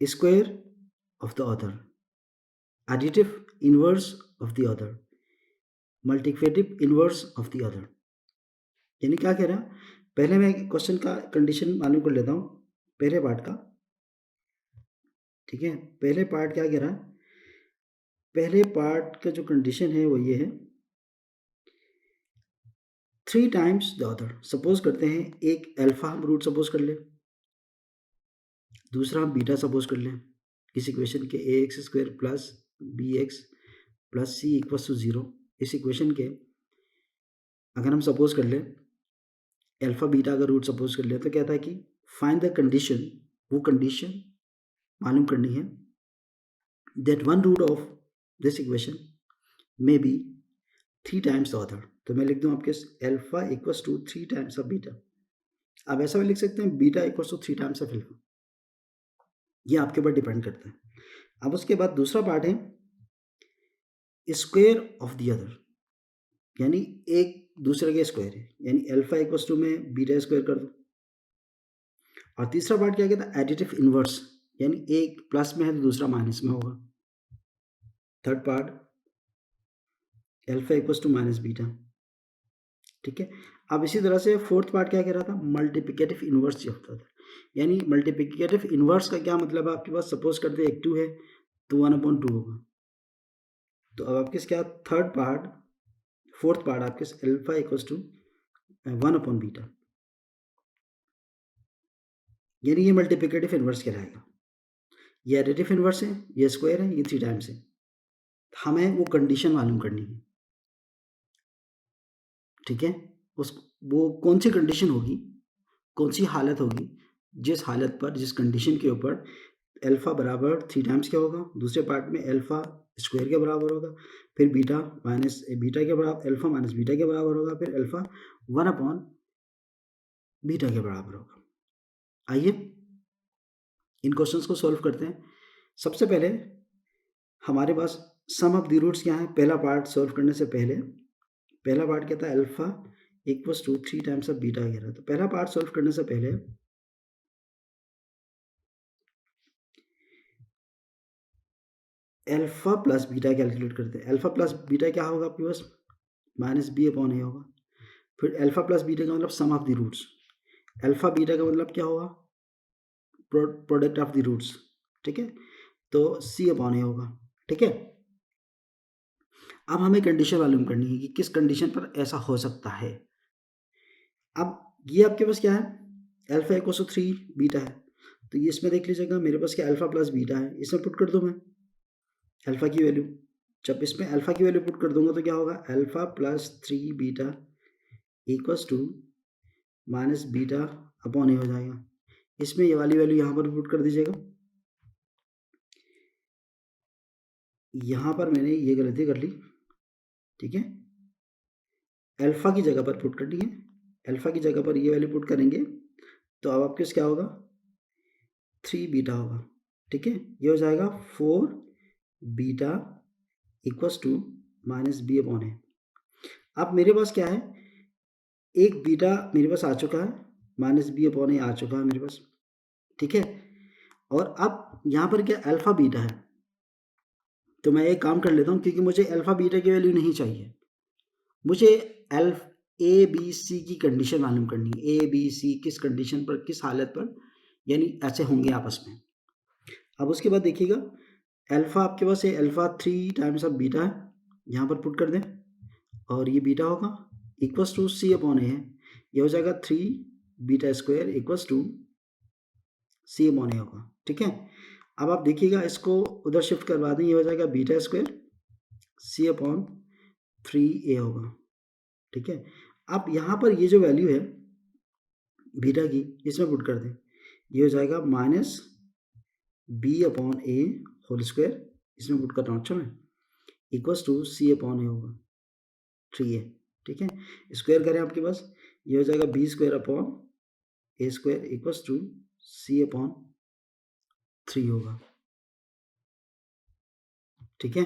square of the other, additive inverse of the other, multiplicative inverse of the other। यानी क्या कह रहा है, पहले मैं क्वेश्चन का कंडीशन मालूम कर लेता हूँ, पहले पार्ट का। ठीक है, पहले पार्ट क्या कह रहा है, पहले पार्ट का जो कंडीशन है वो ये है 3 टाइम्स द अदर। सपोज करते हैं एक अल्फा हम रूट सपोज कर ले, दूसरा हम बीटा सपोज कर लें इस इक्वेशन के, ax² plus bx plus c equals to 0। इस इक्वेशन के अगर हम सपोज कर लें अल्फा बीटा का रूट सपोज कर ले, तो कहता है कि फाइंड द कंडीशन, वो कंडीशन मालूम करनी है that one root of this equation may be 3 times the other. तो मैं लिख दूँ आपके alpha equals to 3 times of beta. आप ऐसा भी लिख सकते हैं beta equals to 3 times of alpha, ये आपके ऊपर डिपेंड करता है। अब उसके बाद दूसरा पार्ट है स्क्वायर ऑफ द अदर, यानी एक दूसरे के स्क्वायर है, यानी अल्फा इक्वल्स टू में बीटा स्क्वायर कर दो। और तीसरा पार्ट क्या कहता है, एडिटिव इनवर्स, यानी एक प्लस में है तो दूसरा माइनस में होगा। Third part alpha equals to minus beta. ठीक है, अब इसी तरह से फोर्थ पार्ट क्या कह रहा था, मल्टीप्लिकेटिव इनवर्स ये होता था। यानी मल्टीप्लिकेटिव इन्वर्स का क्या मतलब है आपके पास, सपोज करते हैं एक 2 है तो 1/2 होगा। तो अब आपके क्या फोर्थ पार्ट आपके अल्फा इक्वल्स टू 1/β, यानी ये मल्टीप्लिकेटिव इन्वर्स कहलाएगा। ये एडिटिव इन्वर्स है, ये स्क्वायर है, ये 3 टाइम्स है। हमें वो कंडीशन मालूम करनी है, ठीक है। वो कौन सी कंडीशन होगी, कौन सी हालत होगी जिस हालत पर, जिस कंडीशन के ऊपर अल्फा बराबर 3 टाइम्स क्या होगा, दूसरे पार्ट में अल्फा स्क्वायर के बराबर होगा, फिर बीटा माइनस बीटा के बराबर, अल्फा माइनस बीटा के बराबर होगा, फिर अल्फा 1/β के बराबर होगा। आइए इन क्वेश्चंस को सॉल्व करते हैं। सबसे पहले हमारे पास सम ऑफ द रूट्स क्या है, पहला पार्ट सॉल्व करने से पहले पहला पार्ट क्या था, alpha equals to 3 times of beta कह रहा है। तो पहला पार्ट सॉल्व करने से पहले अल्फा प्लस बीटा कैलकुलेट करते हैं। अल्फा प्लस बीटा क्या होगा आपके पास, -b/a होगा। फिर अल्फा प्लस बीटा का मतलब sum of the roots, alpha beta का मतलब क्या होगा, प्रोडक्ट ऑफ द रूट्स, ठीक है। तो c/a होगा, ठीक है। अब हमें कंडीशन मालूम करनी है कि किस कंडीशन पर ऐसा हो सकता है। अब ये आपके पास क्या है, अल्फा इक्वल टू 3 बीटा है, तो ये इसमें देख लीजिएगा मेरे पास क्या अल्फा प्लस बीटा है, इसमें पुट कर दूँ मैं अल्फा की वैल्यू। जब इसमें अल्फा की वैल्यू पुट कर दूंगा तो क्या होगा, alpha plus 3 beta equals to -β/a हो जाएगा। इसमें ये वाली वैल्यू यहाँ पर पुट कर दीजिएगा। यहाँ पर मैंने ये गलती कर ली, ठीक है। अल्फा की जगह पर पुट करनी है, अल्फा की जगह पर ये वैल्यू पुट करेंगे तो अब आपके क्या होगा, 3 बीटा होगा, ठीक है। ये हो जाएगा 4 बीटा इक्वल्स टू -b/a। अब मेरे पास क्या है, एक बीटा मेरे पास आ चुका है, -b/a आ चुका है मेरे पास, ठीक है। और अब यहाँ पर क्या अल्फा बीटा है, तो मैं एक काम कर लेता हूँ, क्योंकि मुझे अल्फा बीटा की वैल्यू नहीं चाहिए, मुझे ए बी सी की कंडीशन मालूम करनी है। ए बी सी किस कंडीशन पर, किस हालत पर यानी ऐसे होंगे आपस में। अब उसके बाद देखिएगा अल्फा आपके पास है, अल्फा 3 टाइम्स ऑफ बीटा है, यहाँ पर पुट कर दें और ये बीटा होगा इक्वल्स टू c/a है, ये हो जाएगा 3 beta square equals to c/a होगा, ठीक है। अब आप देखिएगा इसको उधर शिफ्ट करवा दें, ये हो जाएगा बीटा स्क्वायर c/3a होगा, ठीक है। अब यहाँ पर ये जो वैल्यू है बीटा की, इसमें पुट कर दें, ये हो जाएगा -b/a होल स्क्वायर, इसमें पुट कर रहा हूँ, अच्छा मैं, इक्वल्स टू c/a होगा 3a, ठीक है। स्क्वायर करें आपके पास, ये हो जाएगा b² इक्वल्स टू c/3 होगा, ठीक है।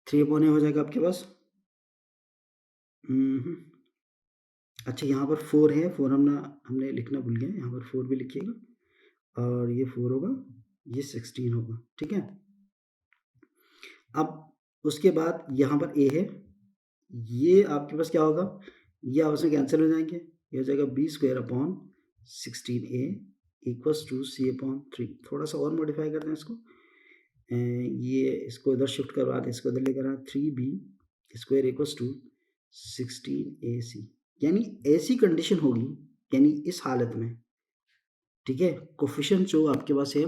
3/a हो जाएगा आपके पास। अच्छा यहाँ पर 4 है, 4 हमने लिखना भूल गए, यहाँ पर 4 भी लिखिएगा और ये 4 होगा, ये 16 होगा, ठीक है। अब उसके बाद यहाँ पर a है, ये आपके पास क्या होगा, ये आपस में कैंसिल हो जाएंगे, ये हो जाएगा b² इक्वल्स टू c/3। थोड़ा सा और मॉडिफाई करते हैं इसको, ये इसको इधर शिफ्ट करवा दें, इसको इधर लेकर आए, 3b² इक्वल्स टू 16ac, यानी ऐसी कंडीशन होगी, यानी इस हालत में, ठीक है। कोफिशिएंट जो आपके पास है,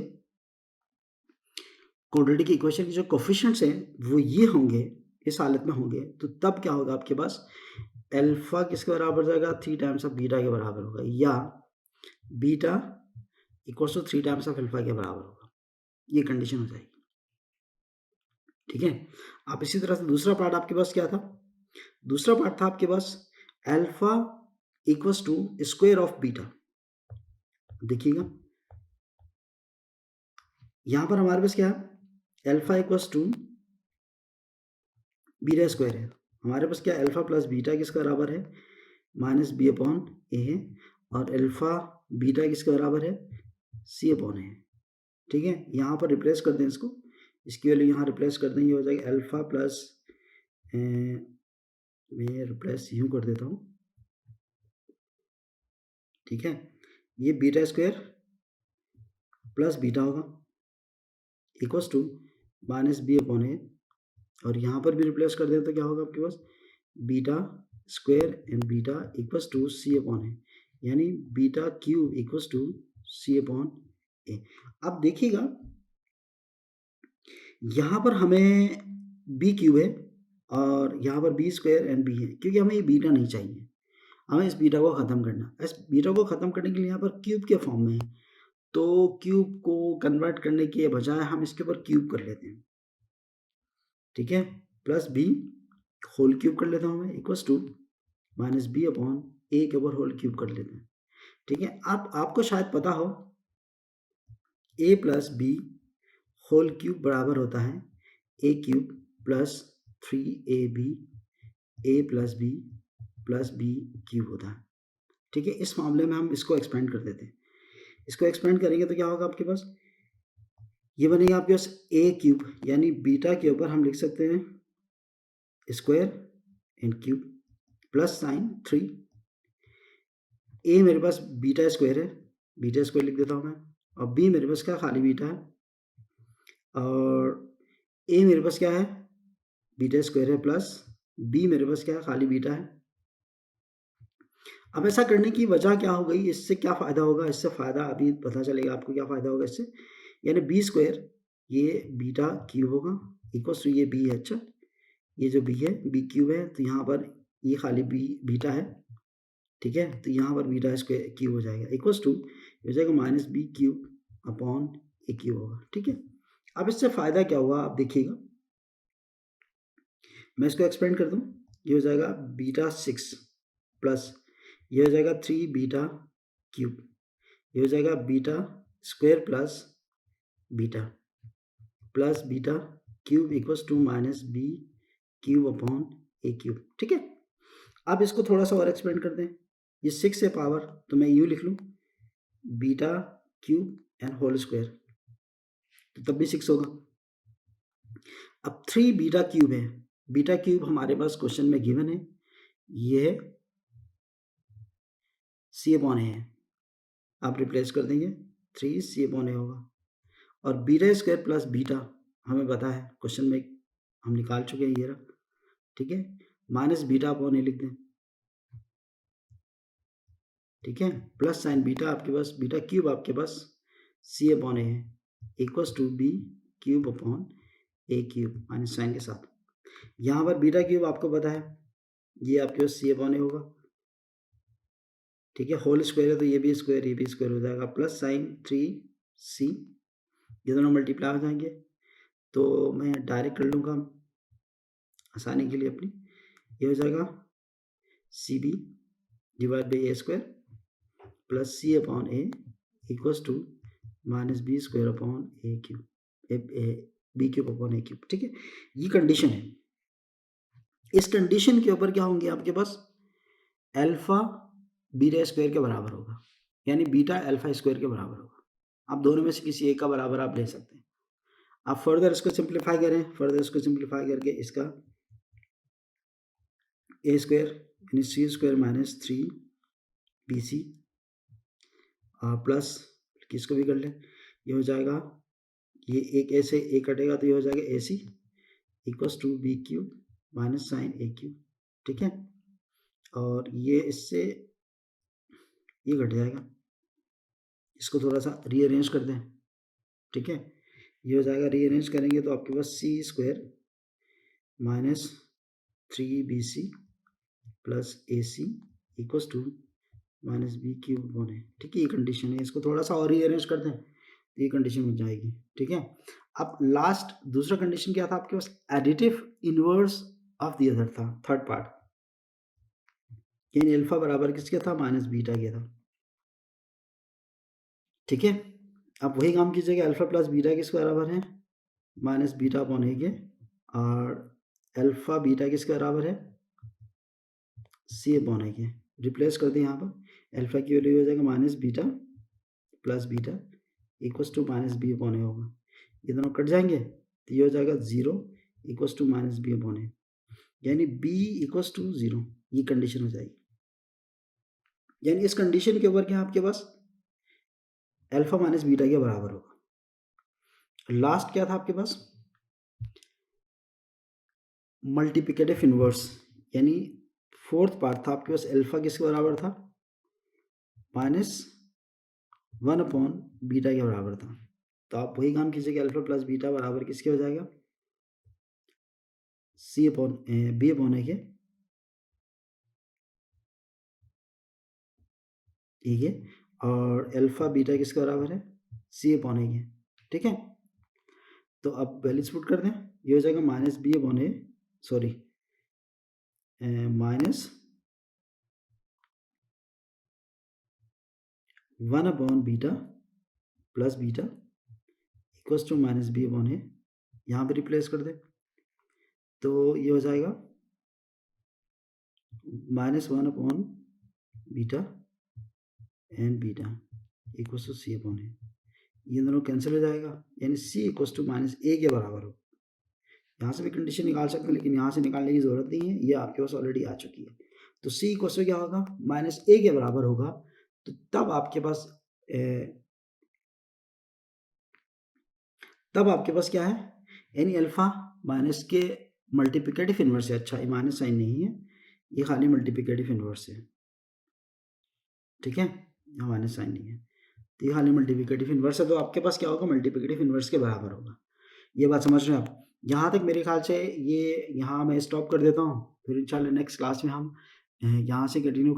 क्वाड्रेटिक इक्वेशन के जो कोफिशिएंट्स हैं वो ये होंगे, इस हालत में होंगे, तो तब क्या होगा आपके पास, अल्फा किसके बराबर जाएगा, 3 टाइम्स ऑफ बीटा के बराबर होगा, या beta equals to 3 times of alpha के बराबर होगा, ये कंडीशन हो जाएगी, ठीक है। आप इसी तरह से दूसरा पार्ट आपके पास क्या था, दूसरा पार्ट था आपके पास alpha equals to square of beta. देखिएगा यहां पर हमारे पास क्या है, alpha equals to beta square है, हमारे पास क्या अल्फा प्लस बीटा किसके बराबर है, -b/a है, और अल्फा बीटा किसके बराबर है, c/a है, ठीक है। यहाँ पर रिप्लेस कर दें इसको, इसकी वैल्यू यहाँ रिप्लेस कर दें, ये हो जाएगा अल्फा प्लस, मैं रिप्लेस यूँ कर देता हूँ, ठीक है, ये बीटा स्क्वायर प्लस बीटा होगा equals to minus b upon a, और यहाँ पर भी रिप्लेस कर दें तो क्या होगा आपके पास, beta square and beta equals to c upon a, यानी beta cube equals to c upon a. अब देखिएगा यहाँ पर हमें बी क्यूब है और यहाँ पर बी स्क्वायर एंड बी है, क्योंकि हमें ये बीटा नहीं चाहिए, हमें इस बीटा को ख़त्म करना। इस बीटा को ख़त्म करने के लिए यहाँ पर क्यूब के फॉर्म में है, तो क्यूब को कन्वर्ट करने के बजाय हम इसके ऊपर क्यूब कर लेते हैं, ठीक है, प्लस बी होल क्यूब कर लेता हूँ मैं equals to minus b upon a के ऊपर होल क्यूब कर लेते हैं, ठीक है। अब आपको शायद पता हो ए प्लस बी होल क्यूब बराबर होता है ए क्यूब प्लस 3ab ए प्लस बी क्यूब होता है, ठीक है। इस मामले में हम इसको एक्सपेंड कर देते हैं, इसको एक्सपेंड करेंगे तो क्या होगा आपके पास, ये बनेगा आपके पास ए क्यूब, यानी बीटा के ऊपर हम लिख सकते हैं square and cube plus sign 3, ए मेरे पास बीटा स्क्वायर है, बीटा स्क्वायर लिख देता हूँ मैं, और बी मेरे पास क्या खाली बीटा है, और ए मेरे पास क्या है बीटा स्क्वायर है प्लस बी मेरे पास क्या है खाली बीटा है। अब ऐसा करने की वजह क्या हो गई, इससे क्या फ़ायदा होगा, इससे फ़ायदा अभी पता चलेगा आपको क्या फ़ायदा होगा इससे, यानी बी स्क्वायर ये बीटा क्यूब होगा इक्वल्स टू ये बी है, अच्छा ये जो बी है बी क्यूब है, तो यहाँ पर ये खाली बी बीटा है, ठीक है, तो यहाँ पर बीटा स्क्वायर क्यूब हो जाएगा इक्वल्स टू हो जाएगा minus b cube upon a cube होगा, ठीक है। अब इससे फ़ायदा क्या हुआ आप देखिएगा, मैं इसको एक्सपेंड कर दूँ, ये हो जाएगा बीटा 6 प्लस ये हो जाएगा 3 बीटा क्यूब, ये हो जाएगा beta square plus beta cube equals to minus b cube upon a cube, ठीक है। अब इसको थोड़ा सा और एक्सपेंड कर दें, ये 6 है पावर, तो मैं यूँ लिख लूँ beta cube and whole square, तो तब भी 6 होगा। अब 3 बीटा क्यूब है, बीटा क्यूब हमारे पास क्वेश्चन में गिवन है, ये सी अपॉन ए है, आप रिप्लेस कर देंगे 3 सी अपॉन ए होगा, और बीटा स्क्वायर प्लस बीटा हमें पता है क्वेश्चन में हम निकाल चुके हैं, ये रहा, ठीक है, माइनस बीटा अपॉन ए लिख दें, ठीक है, प्लस साइन बीटा आपके पास बीटा क्यूब आपके पास सी अपॉन ए है equals to b cube upon a cube minus sign के साथ, यहाँ पर बीटा क्यूब आपको पता है ये आपके पास सी अपॉन ए होगा, ठीक है, होल स्क्वायर है तो ये भी स्क्वायर हो जाएगा प्लस साइन 3c, ये दोनों मल्टीप्लाई हो जाएंगे, तो मैं डायरेक्ट कर लूँगा आसानी के लिए अपनी, ये हो जाएगा c b divide by a square plus c upon a equals to minus b square upon a cube b cube upon a cube, ठीक है। ये कंडीशन है, इस कंडीशन के ऊपर क्या होंगे आपके पास अल्फा बीटा स्क्वायर के बराबर होगा, यानी बीटा अल्फा स्क्वायर के बराबर होगा, आप दोनों में से किसी एक का बराबर आप ले सकते हैं। आप फर्दर इसको सिंप्लीफाई करें, फर्दर इसको सिंप्लीफाई करके इसका ए स्क्वायर यानी सी स्क्वायर माइनस 3bc प्लस किसको भी कर लें, ये हो जाएगा ये एक ए से ए कटेगा तो ये हो जाएगा a c equals to b cube minus sign a cube, ठीक है, और ये इससे ये घट जाएगा, इसको थोड़ा सा रीअरेंज कर दें, ठीक है, ये हो जाएगा रीअरेंज करेंगे तो आपके पास c square minus 3bc plus a c equals to minus b cube upon a, ठीक है, ये कंडीशन है, इसको थोड़ा सा और रीअरेंज कर दें तो ये कंडीशन बन जाएगी, ठीक है। अब लास्ट दूसरा कंडीशन क्या था आपके पास, additive inverse of the other था, थर्ड पार्ट, यानी अल्फा बराबर किसके था माइनस बीटा के था, ठीक है। अब वही काम कीजिएगा, अल्फा प्लस बीटा किसके बराबर है माइनस बीटा अपॉन ए के, और अल्फा बीटा किसके बराबर है सी अपॉन ए के, रिप्लेस कर दें यहाँ पर, अल्फा की वैल्यू हो जाएगा minus beta plus beta equals to minus b upon a होगा, ये दोनों कट जाएंगे तो ये हो जाएगा 0 equals to minus b upon a, यानी बी इक्वल्स टू 0, ये कंडीशन हो जाएगी, यानी इस कंडीशन के ऊपर क्या आपके पास अल्फा माइनस बीटा के बराबर होगा। लास्ट क्या था आपके पास मल्टीप्लिकेटिव इनवर्स, यानी फोर्थ पार्ट था आपके पास अल्फा किसके बराबर था -1/बीटा के बराबर था। तो आप वही काम कीजिए कि अल्फा प्लस बीटा बराबर किसके हो जाएगा b/a के, ठीक है, और अल्फा बीटा किसके बराबर है c/a के, ठीक है। तो अब वैल्यूज पुट कर दें, ये हो जाएगा -b/a, सॉरी -1/बीटा plus beta equals to -b/a, यहाँ पे रिप्लेस कर दें तो ये हो जाएगा -1/बीटा and beta equals to c/a, ये दोनों कैंसिल हो जाएगा, यानी c इक्वल्स टू -a के बराबर हो। यहाँ से भी कंडीशन निकाल सकते हैं, लेकिन यहाँ से निकालने की ज़रूरत नहीं है, ये आपके पास ऑलरेडी आ चुकी है। तो c इक्वल्स टू क्या होगा -a के बराबर होगा, तो तब आपके पास क्या है, यानी अल्फा माइनस के मल्टीप्लिकेटिव इनवर्स है। अच्छा, ये माइनस साइन नहीं है, ये खाली मल्टीप्लिकेटिव इनवर्स है, ठीक है, यहाँ माइनस साइन नहीं है, तो ये खाली मल्टीप्लिकेटिव इनवर्स है। तो आपके पास क्या होगा मल्टीप्लिकेटिव इनवर्स के बराबर होगा। ये बात समझ रहे हैं आप? यहाँ तक मेरे ख्याल से ये यहाँ मैं स्टॉप कर देता हूँ, फिर इंशाल्लाह नेक्स्ट क्लास में हम यहाँ से कंटिन्यू